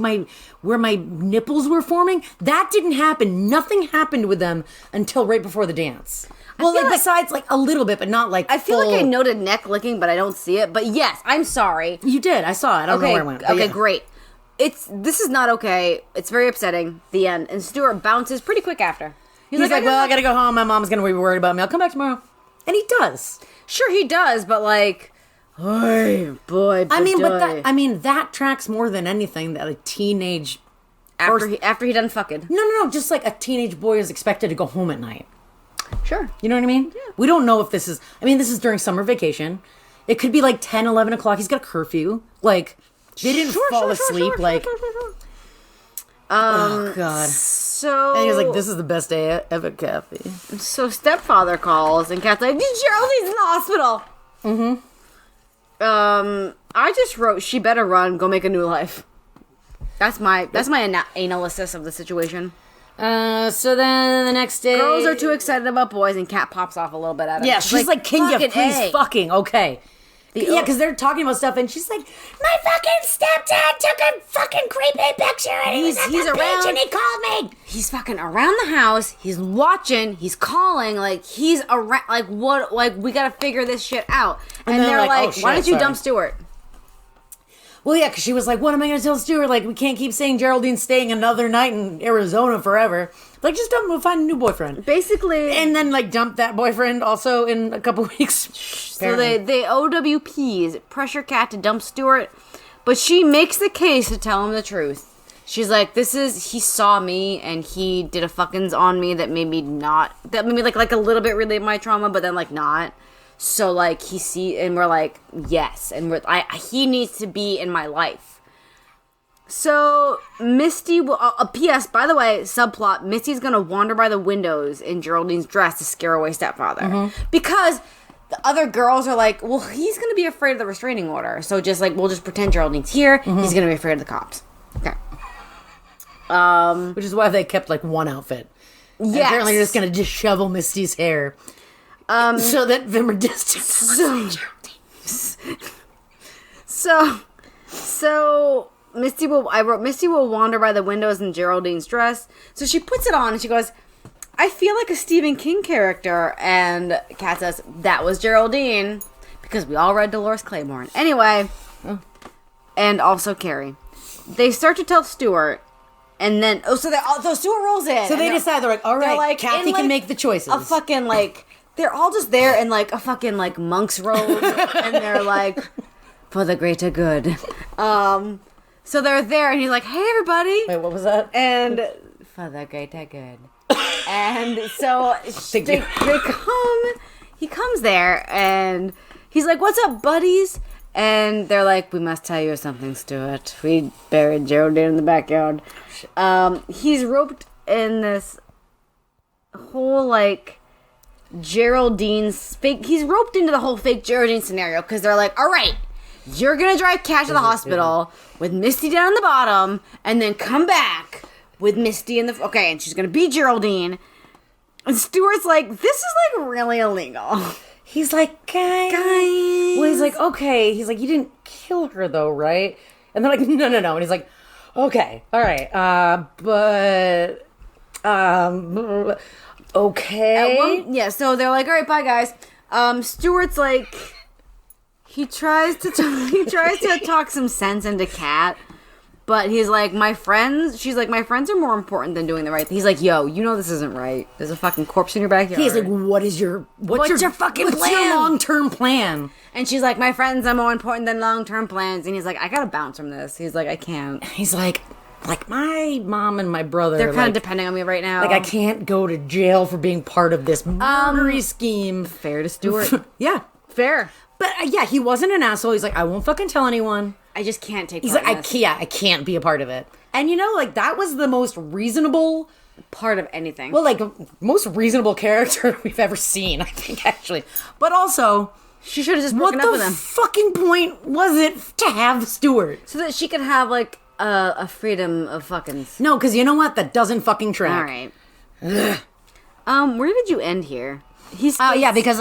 where my nipples were forming. That didn't happen. Nothing happened with them until right before the dance. Well, like, besides, like, a little bit, but not, like, I feel like I noted neck licking, but I don't see it. But yes, I'm sorry. You did. I saw it. I don't know where it went. Okay, great. This is not okay. It's very upsetting. The end. And Stuart bounces pretty quick after. He's like, well, I gotta go home. My mom's gonna be worried about me. I'll come back tomorrow. And he does. Sure, he does, but like, oh boy. That tracks more than anything that a teenage after he done fucking. No, just like a teenage boy is expected to go home at night. Sure. You know what I mean? Yeah. We don't know if this is, this is during summer vacation. It could be like 10, 11 o'clock. He's got a curfew. Like, they didn't fall asleep. Oh, God. So... And he was like, this is the best day ever, Kathy. So stepfather calls, and Kat's like, Geraldine's in the hospital. I just wrote, she better run, go make a new life. That's my analysis of the situation. So then the next day... Girls are too excited about boys, and Kat pops off a little bit at him. Yeah, she's like, can you please fucking, okay. Yeah, because they're talking about stuff, and she's like, my fucking stepdad took a fucking creepy picture, and he's around, and he called me. He's fucking around the house, he's watching, he's calling, like, he's around, like, what, like, we gotta figure this shit out. And they're like, oh, why don't you dump Stuart? Well, yeah, because she was like, what am I going to tell Stuart? Like, we can't keep saying Geraldine's staying another night in Arizona forever. Like, just dump him and find a new boyfriend. Basically. And then, like, dump that boyfriend also in a couple weeks. So they OWPs, pressure Kat to dump Stuart. But she makes the case to tell him the truth. She's like, he saw me and he did a fuckings on me that made me like a little bit relieve my trauma, but then, like, not. So, like, and we're like, yes. And he needs to be in my life. So, Misty P.S., by the way, subplot, Misty's gonna wander by the windows in Geraldine's dress to scare away stepfather. Mm-hmm. Because the other girls are like, well, he's gonna be afraid of the restraining order. So, just like, we'll just pretend Geraldine's here. Mm-hmm. He's gonna be afraid of the cops. Okay. Which is why they kept, like, one outfit. Yeah. Apparently they're just gonna dishevel Misty's hair. So that Vimmer distant. So Misty will wander by the windows in Geraldine's dress. So she puts it on and she goes, I feel like a Stephen King character. And Kat says, that was Geraldine. Because we all read Dolores Claiborne. Anyway. Oh. And also Carrie. They start to tell Stuart. And then, so Stuart rolls in. So they decide, they're like, all right, Kathy can make the choices. A fucking, like... They're all just there in, like, a fucking, like, monk's robe, and they're like, for the greater good. So they're there, and he's like, hey, everybody. Wait, what was that? And, for the greater good. And so, he comes there, and he's like, what's up, buddies? And they're like, we must tell you something, Stuart. We buried Geraldine in the backyard. He's roped in this whole, like... Geraldine's fake. He's roped into the whole fake Geraldine scenario because they're like, all right, you're gonna drive Kat to the hospital with Misty down the bottom, and then come back with Misty in the and she's gonna be Geraldine. And Stuart's like, this is like really illegal. He's like, guys. Well, he's like, okay. He's like, you didn't kill her though, right? And they're like, no. And he's like, okay, all right, okay. So they're like, all right, bye, guys. Stuart's like, he tries to talk some sense into Kat, but he's like, she's like, my friends are more important than doing the right thing. He's like, yo, you know this isn't right. There's a fucking corpse in your backyard. He's like, what's your fucking plan? What's your long-term plan? And she's like, my friends are more important than long-term plans. And he's like, I gotta bounce from this. He's like, I can't. He's like my mom and my brother, they're kind of depending on me right now. Like, I can't go to jail for being part of this murdery scheme. Fair to Stuart. Yeah. Fair. But, yeah, he wasn't an asshole. He's like, I won't fucking tell anyone. I just can't take part in this. He's like, I can't be a part of it. And, you know, like, that was the most reasonable... part of anything. Well, like, most reasonable character we've ever seen, I think, actually. But also... she should have just broken up with him. What the fucking point was it to have Stuart? So that she could have, like... a freedom of fuckings. No, because you know what? That doesn't fucking track. All right. Where did you end here? Yeah, because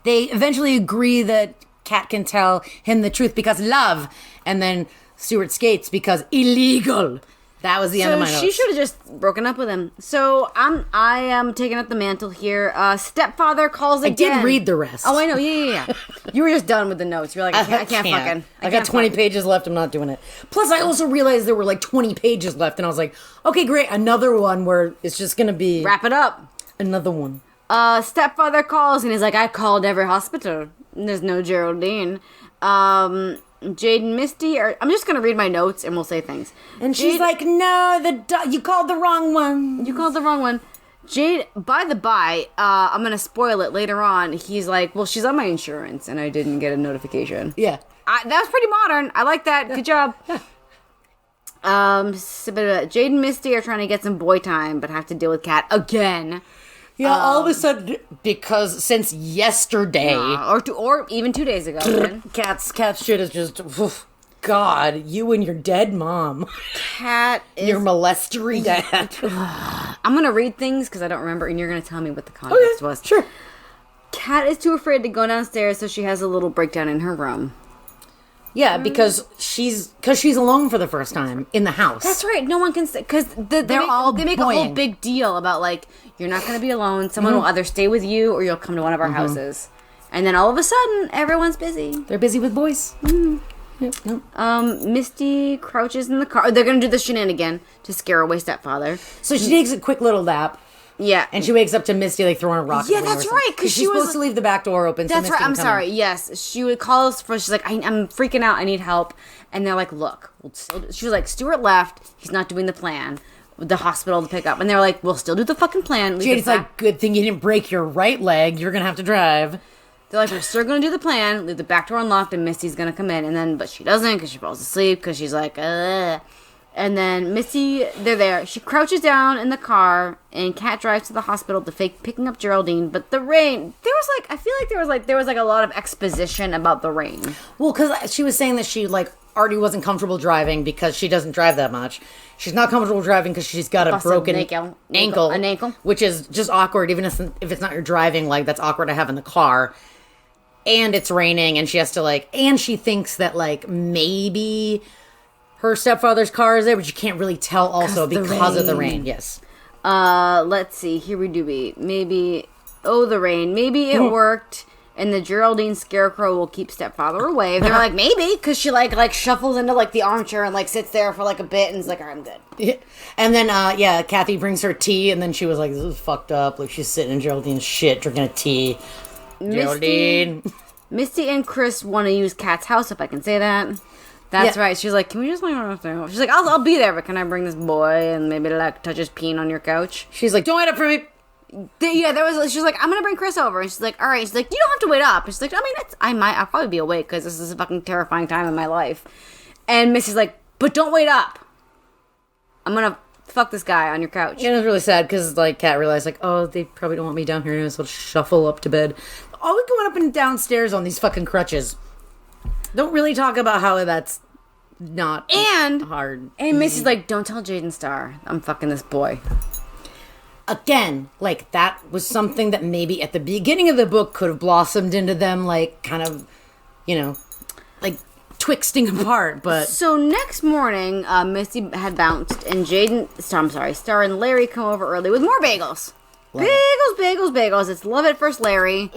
they eventually agree that Kat can tell him the truth because love, and then Stuart skates because illegal. That was the end of my notes. So she should have just broken up with him. So I am taking up the mantle here. Stepfather calls again. I did read the rest. Oh, I know. Yeah. You were just done with the notes. You're like, I can't fucking. I got 20 pages left. I'm not doing it. Plus, I also realized there were like 20 pages left, and I was like, okay, great. Another one where it's just going to be... wrap it up. Another one. Stepfather calls and he's like, I called every hospital. There's no Geraldine. Jade and Misty are... I'm just going to read my notes and we'll say things. And she's like, no, you called the wrong one. You called the wrong one. Jade, by the by, I'm going to spoil it later on. He's like, well, she's on my insurance and I didn't get a notification. Yeah. That was pretty modern. I like that. Yeah. Good job. Yeah. Jade and Misty are trying to get some boy time, but have to deal with Kat again. Yeah, all of a sudden, because since yesterday... or even 2 days ago. Kat's shit is just... Oof, God, you and your dead mom. Kat is... Your molestery dad. I'm going to read things because I don't remember, and you're going to tell me what the context was. Sure. Kat is too afraid to go downstairs, so she has a little breakdown in her room. Yeah, because she's alone for the first time in the house. That's right. No one can say, because they make a whole big deal about, like, you're not going to be alone. Someone will either stay with you or you'll come to one of our houses. And then all of a sudden, everyone's busy. They're busy with boys. Yep. Misty crouches in the car. They're going to do the shenanigan to scare away stepfather. So she takes a quick little nap. Yeah. And she wakes up to Misty, like, throwing a rock. Yeah, that's right. Because she's supposed to leave the back door open. That's so right. I'm sorry. Yes. She would call us first. She's like, I'm freaking out. I need help. And they're like, look. She was like, Stuart left. He's not doing the plan. The hospital to pick up. And they're like, we'll still do the fucking plan. Jade's like, good thing you didn't break your right leg. You're going to have to drive. They're like, we're still going to do the plan. Leave the back door unlocked and Misty's going to come in. But she doesn't because she falls asleep because she's like, ugh. And then Misty, they're there. She crouches down in the car, and Kat drives to the hospital to fake picking up Geraldine. But the rain, I feel like there was a lot of exposition about the rain. Well, because she was saying that she already wasn't comfortable driving because she doesn't drive that much. She's not comfortable driving because she's got a broken ankle, which is just awkward. Even if it's not your driving leg, that's awkward to have in the car. And it's raining, and she has to and she thinks that maybe her stepfather's car is there, but you can't really tell also because of the rain. Yes. Let's see. Here we do be. Maybe, the rain. Maybe it worked, and the Geraldine scarecrow will keep stepfather away. They're like, maybe, because she shuffles into the armchair and sits there for a bit and is like, all right, I'm good. Yeah. And then, Kathy brings her tea, and then she was like, this is fucked up. She's sitting in Geraldine's shit, drinking a tea. Geraldine. Misty and Chris want to use Kat's house, if I can say that. That's right. She's like, can we just She's like, I'll be there, but can I bring this boy and maybe touch his peen on your couch? She's like, don't wait up for me. She's like, I'm gonna bring Chris over, and she's like, all right. She's like, you don't have to wait up. And she's like, I'll probably be awake because this is a fucking terrifying time in my life. And Missy's like, but don't wait up. I'm gonna fuck this guy on your couch. And it was really sad because Kat realized they probably don't want me down here, so I'll shuffle up to bed. Always going up and downstairs on these fucking crutches. Don't really talk about how that's not hard. And Missy's like, don't tell Jaden Starr I'm fucking this boy. Again, that was something that maybe at the beginning of the book could have blossomed into them, kind of, twisting apart, but... So next morning, Misty had bounced, and Star and Larry come over early with more bagels. Bagels. It's love at first Larry.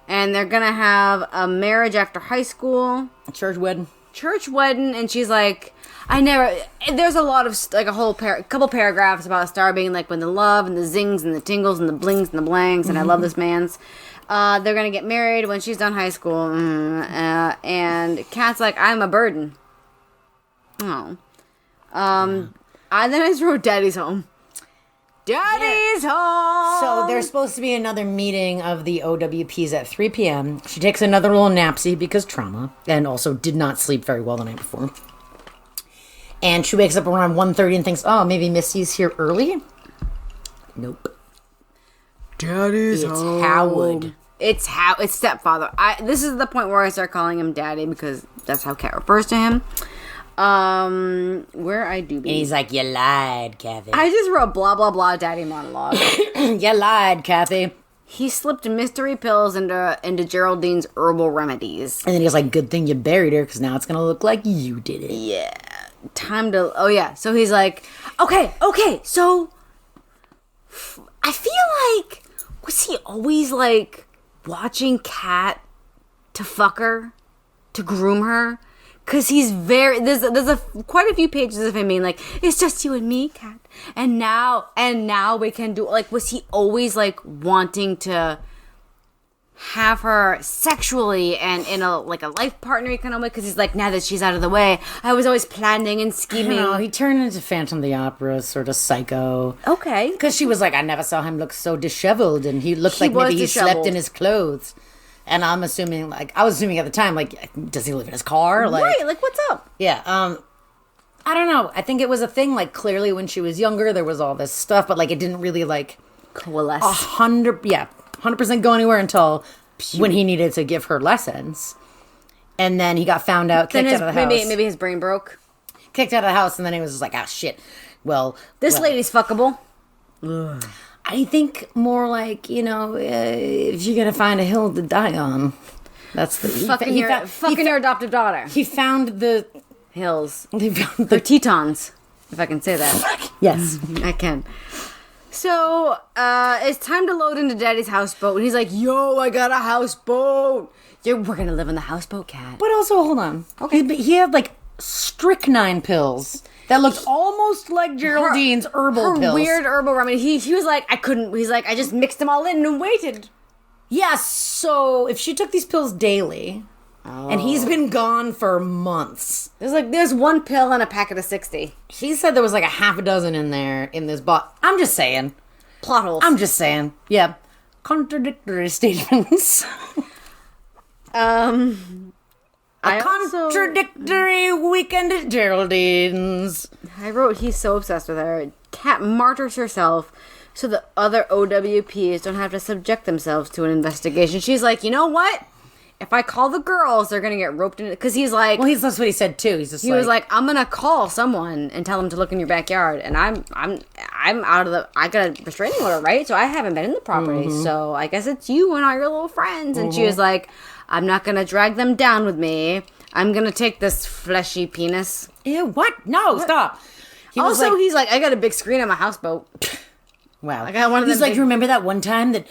And they're gonna have a marriage after high school. Church wedding. And she's like, there's a lot of, couple paragraphs about Star being when the love and the zings and the tingles and the blings and the blangs, and I love this man's. They're gonna get married when she's done high school. And Kat's like, I'm a burden. Oh. Then I just wrote Daddy's home. Daddy's home! So there's supposed to be another meeting of the OWPs at 3 p.m. She takes another little napsy because trauma, and also did not sleep very well the night before. And she wakes up around 1:30 and thinks, maybe Missy's here early? Nope. Daddy's home. Howard. It's stepfather. This is the point where I start calling him Daddy because that's how Kat refers to him. Where I do be. And he's like, you lied, Kathy. I just wrote blah, blah, blah daddy monologue. You lied, Kathy. He slipped mystery pills into Geraldine's herbal remedies. And then he was like, good thing you buried her, because now it's going to look like you did it. Yeah. So he's like, okay, so I feel like, was he always watching Kat to fuck her? To groom her? Because he's very... There's quite a few pages of him being like, it's just you and me, Kat. And now we can do... Like, was he always, like, wanting to have her sexually and in a life partner kind of way? Because he's like, now that she's out of the way, I was always planning and scheming. No, he turned into Phantom of the Opera, sort of psycho. Okay. Because she was like, I never saw him look so disheveled, and he looked like maybe he slept in his clothes. And I'm assuming, I was assuming at the time, does he live in his car? Right, what's up? Yeah, I don't know. I think it was a thing, clearly when she was younger, there was all this stuff, but, it didn't really, coalesce. 100% go anywhere until when he needed to give her lessons. And then he got found out, kicked out of the house. Maybe his brain broke. Kicked out of the house, and then he was just like, ah, shit. This lady's fuckable. Ugh. I think more if you're gonna find a hill to die on, that's the fucking your adoptive daughter. He found the hills. He found the Tetons, if I can say that. Yes, I can. So it's time to load into Daddy's houseboat, and he's like, "Yo, I got a houseboat. We're gonna live in the houseboat, Kat." But also, hold on. Okay, he had strychnine pills. That looked almost like Geraldine's herbal pills. Weird herbal remedy. He was like, I couldn't. He's like, I just mixed them all in and waited. Yeah, so if she took these pills daily, and he's been gone for months. There's one pill in a packet of 60. He said there was a half a dozen in there in this bottle. I'm just saying. Plot holes. I'm just saying. Yeah. Contradictory statements. Contradictory weekend at Geraldine's. I wrote, he's so obsessed with her. Kat martyrs herself so the other OWPs don't have to subject themselves to an investigation. She's like, you know what? If I call the girls, they're gonna get roped in. Because he's like, well, that's what he said too. He was like, I'm gonna call someone and tell them to look in your backyard, and I'm out of the. I got a restraining order, right? So I haven't been in the property. Mm-hmm. So I guess it's you and all your little friends. And she was like, I'm not gonna drag them down with me. I'm gonna take this fleshy penis. Ew, what? No, what? Stop. He's like, I got a big screen on my houseboat. Wow. I got one of them. He's like, you remember that one time that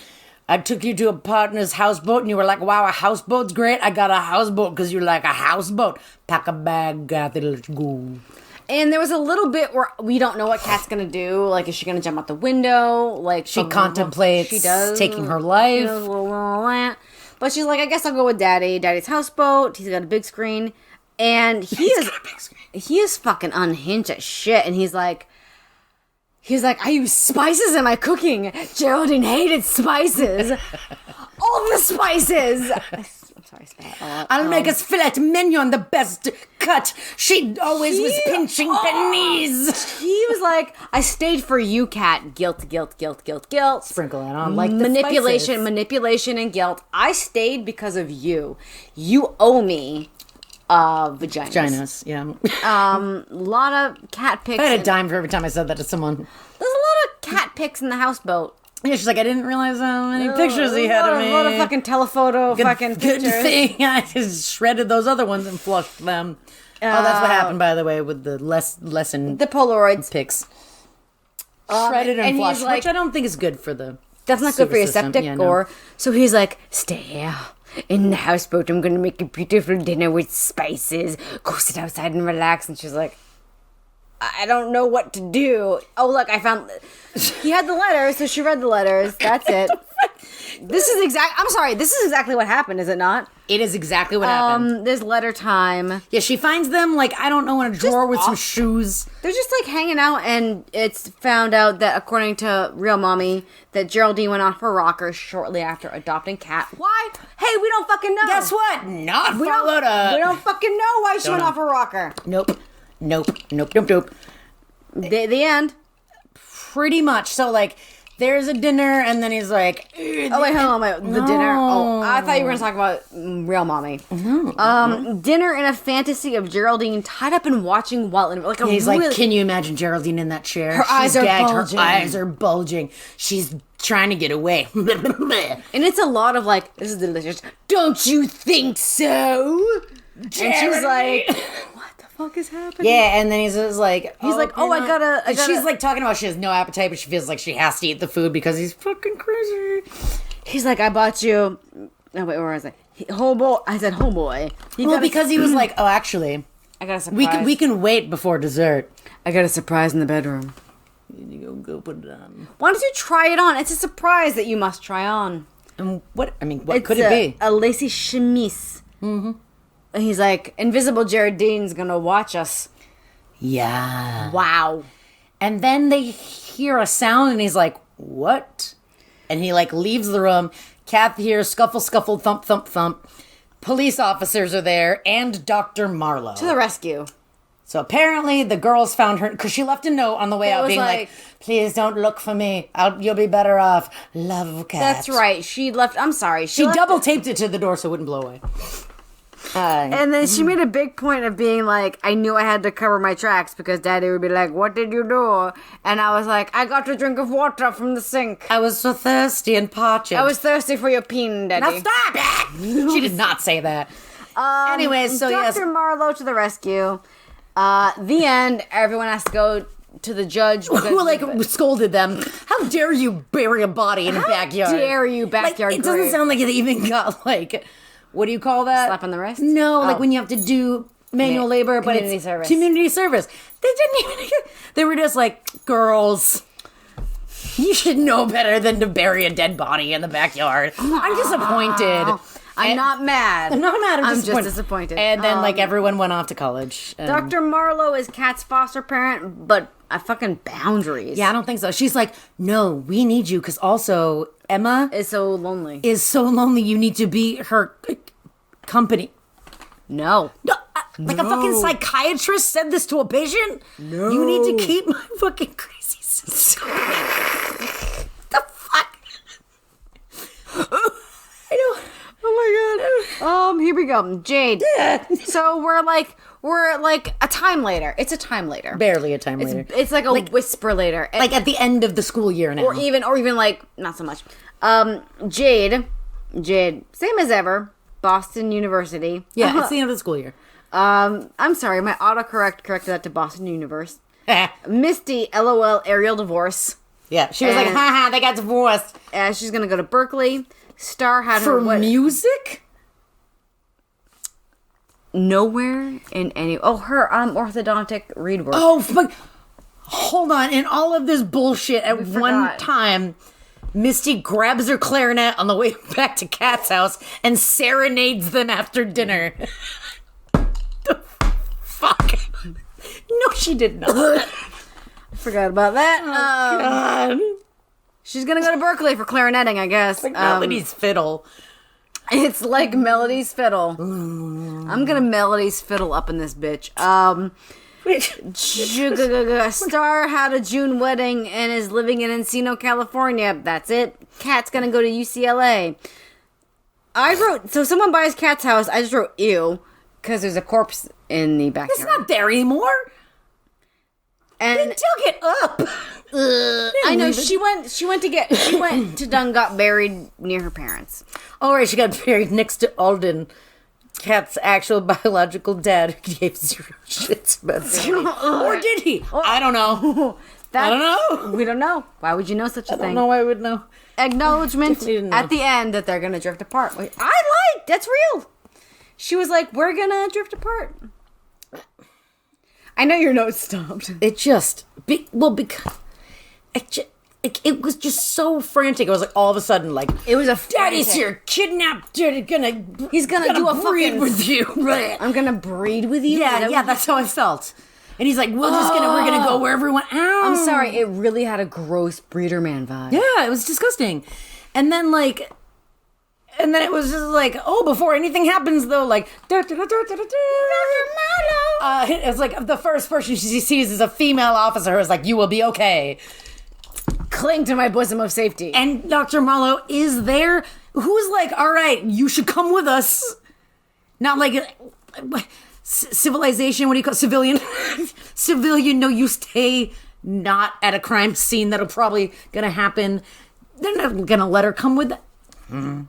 I took you to a partner's houseboat and you were like, wow, a houseboat's great. I got a houseboat because you're like a houseboat. Pack a bag, Kathy, let's go. And there was a little bit where we don't know what Kat's gonna do. Like, is she gonna jump out the window? She contemplates taking her life. But she's like, I guess I'll go with Daddy. Daddy's houseboat. He's got a big screen. And he is fucking unhinged as shit. And he's like, I use spices in my cooking. Geraldine hated spices. All the spices. I'm sorry, spat. I'll make us filet mignon the best cut. She always was pinching pennies. He was like, I stayed for you, Kat. Guilt. Sprinkle that on manipulation, and guilt. I stayed because of you. You owe me vaginas. Yeah. A lot of cat pics. I had a dime for every time I said that to someone. There's a lot of cat pics in the houseboat. Yeah, she's like, I didn't realize how many pictures he had of me. A lot of fucking telephoto good pictures. Good thing I just shredded those other ones and flushed them. That's what happened, by the way, with the lesson. The Polaroids. Pics. Shredded and flushed, like, which I don't think is good for the That's not good for your septic or... So he's like, stay here. In the houseboat, I'm going to make a beautiful dinner with spices. Go sit outside and relax. And she's like, I don't know what to do. Oh, look, I found... He had the letters, so she read the letters. That's it. This is exactly what happened, is it not? It is exactly what happened. There's letter time. Yeah, she finds them, I don't know, in a drawer with some shoes. They're just, hanging out, and it's found out that, according to Real Mommy, that Geraldine went off her rocker shortly after adopting Kat. Why? Hey, we don't fucking know. Guess what? Not followed up. We don't fucking know why she went off her rocker. Nope. The end. Pretty much. So, there's a dinner, and then he's like... Oh, wait, hold on. The dinner. Oh, I thought you were going to talk about Real Mommy. No. Dinner in a fantasy of Geraldine tied up and watching Walton. He's like, can you imagine Geraldine in that chair? Her eyes are bulging. Her eyes are bulging. She's trying to get away. And it's a lot of, this is delicious. Don't you think so? Jeremy. And she's like... fuck is happening? Yeah, and then he's like, I gotta. She's talking about she has no appetite, but she feels like she has to eat the food because he's fucking crazy. He's like, I bought you. No, wait, where was I? Homeboy. I said homeboy. Because he was like, oh, actually, I got a surprise. we can wait before dessert. I got a surprise in the bedroom. You go put it on. Why don't you try it on? It's a surprise that you must try on. And what? I mean, what could it be? A lacy chemise. Mm-hmm. And he's like, Invisible Geraldine's gonna watch us. Yeah. Wow. And then they hear a sound, and he's like, what? And he, like, leaves the room. Kath hears scuffle, scuffle, thump, thump, thump. Police officers are there, and Dr. Marlowe. To the rescue. So apparently the girls found her, because she left a note on the way out being like, please don't look for me. You'll be better off. Love, Kat. That's right. She left, I'm sorry. She double taped it to the door so it wouldn't blow away. And then she made a big point of being like, I knew I had to cover my tracks because Daddy would be like, what did you do? And I was like, I got a drink of water from the sink. I was so thirsty and parched. I was thirsty for your peen, Daddy. Now stop it! She did not say that. Anyways, so yes. Dr. Marlowe to the rescue. The end. Everyone has to go to the judge. Who, like, scolded them. How dare you bury a body in a backyard? How dare you, backyard It doesn't grave. sound like it even got, like... What do you call that? Slap on the wrist? No, like when you have to do manual labor, but community it's service. Community service. They didn't even... They were just like, girls, you should know better than to bury a dead body in the backyard. I'm disappointed. I'm not mad. I'm not mad. I'm just disappointed. And then, like, everyone went off to college. Dr. Marlowe is Kat's foster parent, but fucking boundaries. Yeah, I don't think so. She's like, no, we need you, because also Emma is so lonely. You need to be her company. No. Like a fucking psychiatrist said this to a patient? No. You need to keep my fucking crazy sister. The fuck? I don't... Oh my god. Here we go. Jade. So we're like a time later. It's a time later. Barely a time later. It's like a whisper later. Like at the end of the school year now. Or even like not so much. Jade, same as ever. Boston University. Yeah, it's the end of the school year. I'm sorry, my autocorrect corrected that to Boston Universe. Misty, LOL, Ariel divorce. Yeah, she was like, haha, they got divorced. She's gonna go to Berkeley. Star had for music? Nowhere in any... Oh, her orthodontic read work. Oh, fuck. Hold on. In all of this bullshit, at one time, Misty grabs her clarinet on the way back to Kat's house and serenades them after dinner. The fuck? No, she did not. I forgot about that. Oh, God. She's gonna go to Berkeley for clarinetting, I guess. Like Melody's fiddle. It's like Melody's fiddle. I'm gonna Melody's fiddle up in this bitch. Star had a June wedding and is living in Encino, California. That's it. Kat's gonna go to UCLA. So someone buys Kat's house. I just wrote ew because there's a corpse in the backyard. It's not there anymore. And they dug it up. I know she went to Dunn, got buried near her parents. All right, she got buried next to Alden, Kat's actual biological dad, who gave zero shits about or did he? I don't know. I don't know. We don't know. Why would you know such a thing? I don't know why I would know. Acknowledgement at the end that they're gonna drift apart. Wait, that's real. She was like, "We're gonna drift apart." I know your notes stopped. It just, because it was just so frantic. It was like all of a sudden, like it was a Daddy's here, kidnapped. He's gonna do a breed with you. Right? I'm gonna breed with you. Yeah, that's how I felt. And he's like, we're gonna go wherever we want. Ow. I'm sorry, it really had a gross breeder man vibe. Yeah, it was disgusting. And then it was just like, before anything happens, though, like, it's like the first person she sees is a female officer who's like, you will be okay. Cling to my bosom of safety. And Dr. Marlowe is there, who's like, all right, you should come with us. Not like civilization, what do you call it? Civilian? Civilian, no, you stay not at a crime scene that'll probably gonna happen. They're not gonna let her come with them.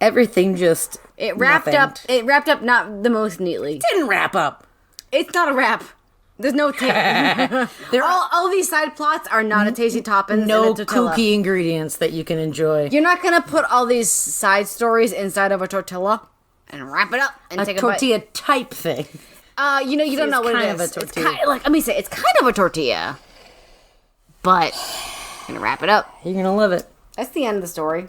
Everything just It wrapped up not the most neatly. Didn't wrap up. It's not a wrap. There's no all these side plots are not a tasty toppings. No in a tortilla. kooky ingredients that you can enjoy. You're not gonna put all these side stories inside of a tortilla and wrap it up and A take tortilla type thing. a bite. You don't know what it kind is. of a tortilla. It's let me say, it's kind of a tortilla, but you're gonna wrap it up. You're gonna love it. That's the end of the story.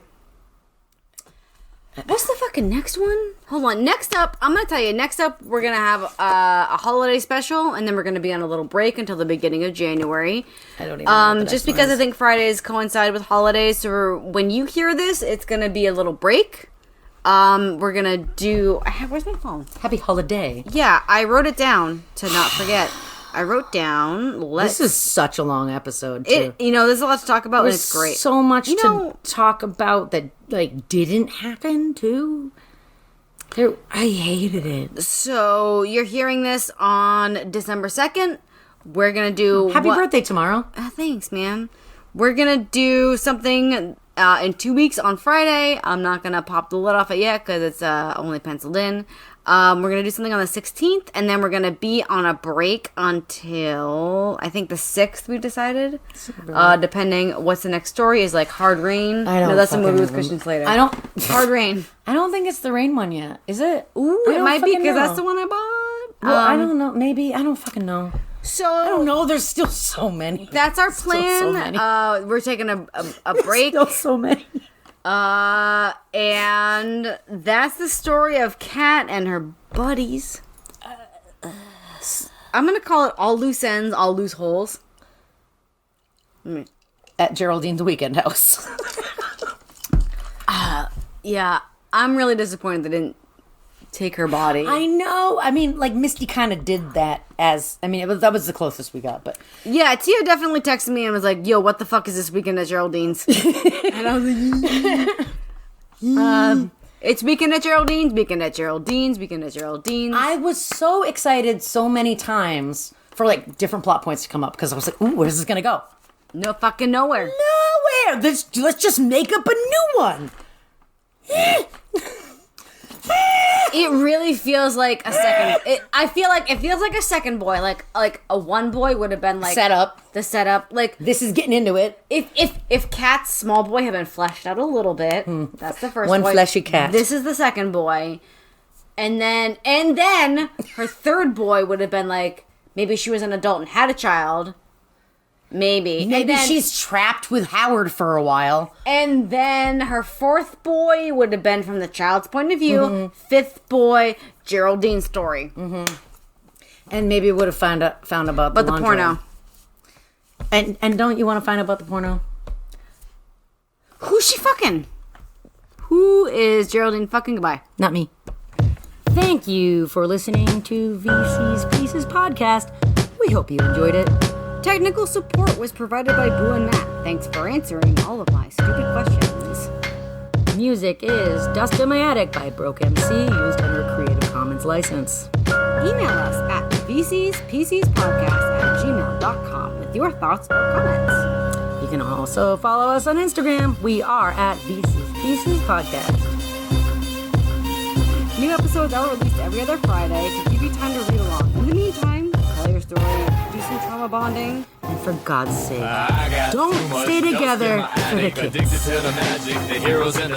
What's the fucking next one? Hold on. Next up, I'm going to tell you. Next up, we're going to have a holiday special, and then we're going to be on a little break until the beginning of January. I don't even know. What the just next because one I think Fridays coincide with holidays, so when you hear this, it's going to be a little break. We're going to do... where's my phone? is. Happy holiday. Yeah, I wrote it down to not forget. I wrote down... This is such a long episode, too. There's a lot to talk about, and There's it's great. so much to talk about that, didn't happen, too. I hated it. So, you're hearing this on December 2nd. We're going to do... Happy birthday tomorrow. Thanks, man. We're going to do something in 2 weeks on Friday. I'm not going to pop the lid off it yet because it's only penciled in. We're going to do something on the 16th, and then we're going to be on a break until, I think, the 6th, we've decided. Depending, what's the next story is, Hard Rain. I don't No, that's a movie with fucking Christian Slater. Hard Rain. I don't think it's the rain one yet. Is it? Ooh, I it don't might be, fucking because know. that's the one I bought. Well, I don't know. Maybe. I don't fucking know. So, I don't know. There's still so many. that's our Still plan. so many. We're taking a break. Still so many. And that's the story of Kat and her buddies. I'm gonna call it all loose ends, all loose holes. At Geraldine's weekend house. Yeah, I'm really disappointed they didn't take her body. I know. I mean, Misty kind of did that that was the closest we got, but... Yeah, Tia definitely texted me and was like, yo, what the fuck is this weekend at Geraldine's? And I was like, it's weekend at Geraldine's, weekend at Geraldine's, weekend at Geraldine's. I was so excited so many times for, different plot points to come up, because I was like, ooh, where's this gonna go? No fucking nowhere. Nowhere! Let's just make up a new one! It really feels like a second. I feel like it feels like a second boy. Like a one boy would have been Set up. the setup. This is getting into it. If Kat's small boy had been fleshed out a little bit, that's the first One boy. fleshy cat. This is the second boy, and then her third boy would have been maybe she was an adult and had a child. Maybe She's trapped with Howard for a while. And then her fourth boy would have been from the child's point of view. Fifth boy, Geraldine's story. And maybe would have found about the laundry. porno. And don't you want to find out about the porno? Who's she fucking? Who is Geraldine fucking? Goodbye. Not me. Thank you for listening to VC's Pieces podcast. We hope you enjoyed it. Technical support was provided by Boo and Matt. Thanks for answering all of my stupid questions. Music is Dust in My Attic by Broke MC, used under a Creative Commons license. Email us at vcspiecespodcast@gmail.com with your thoughts or comments. You can also follow us on Instagram. We are at VC's Pieces podcast. New episodes are released every other Friday to give you time to read along. In the meantime, tell your story, do some trauma bonding. And for God's sake, don't stay together for the kids. Addicted to the magic, the heroes in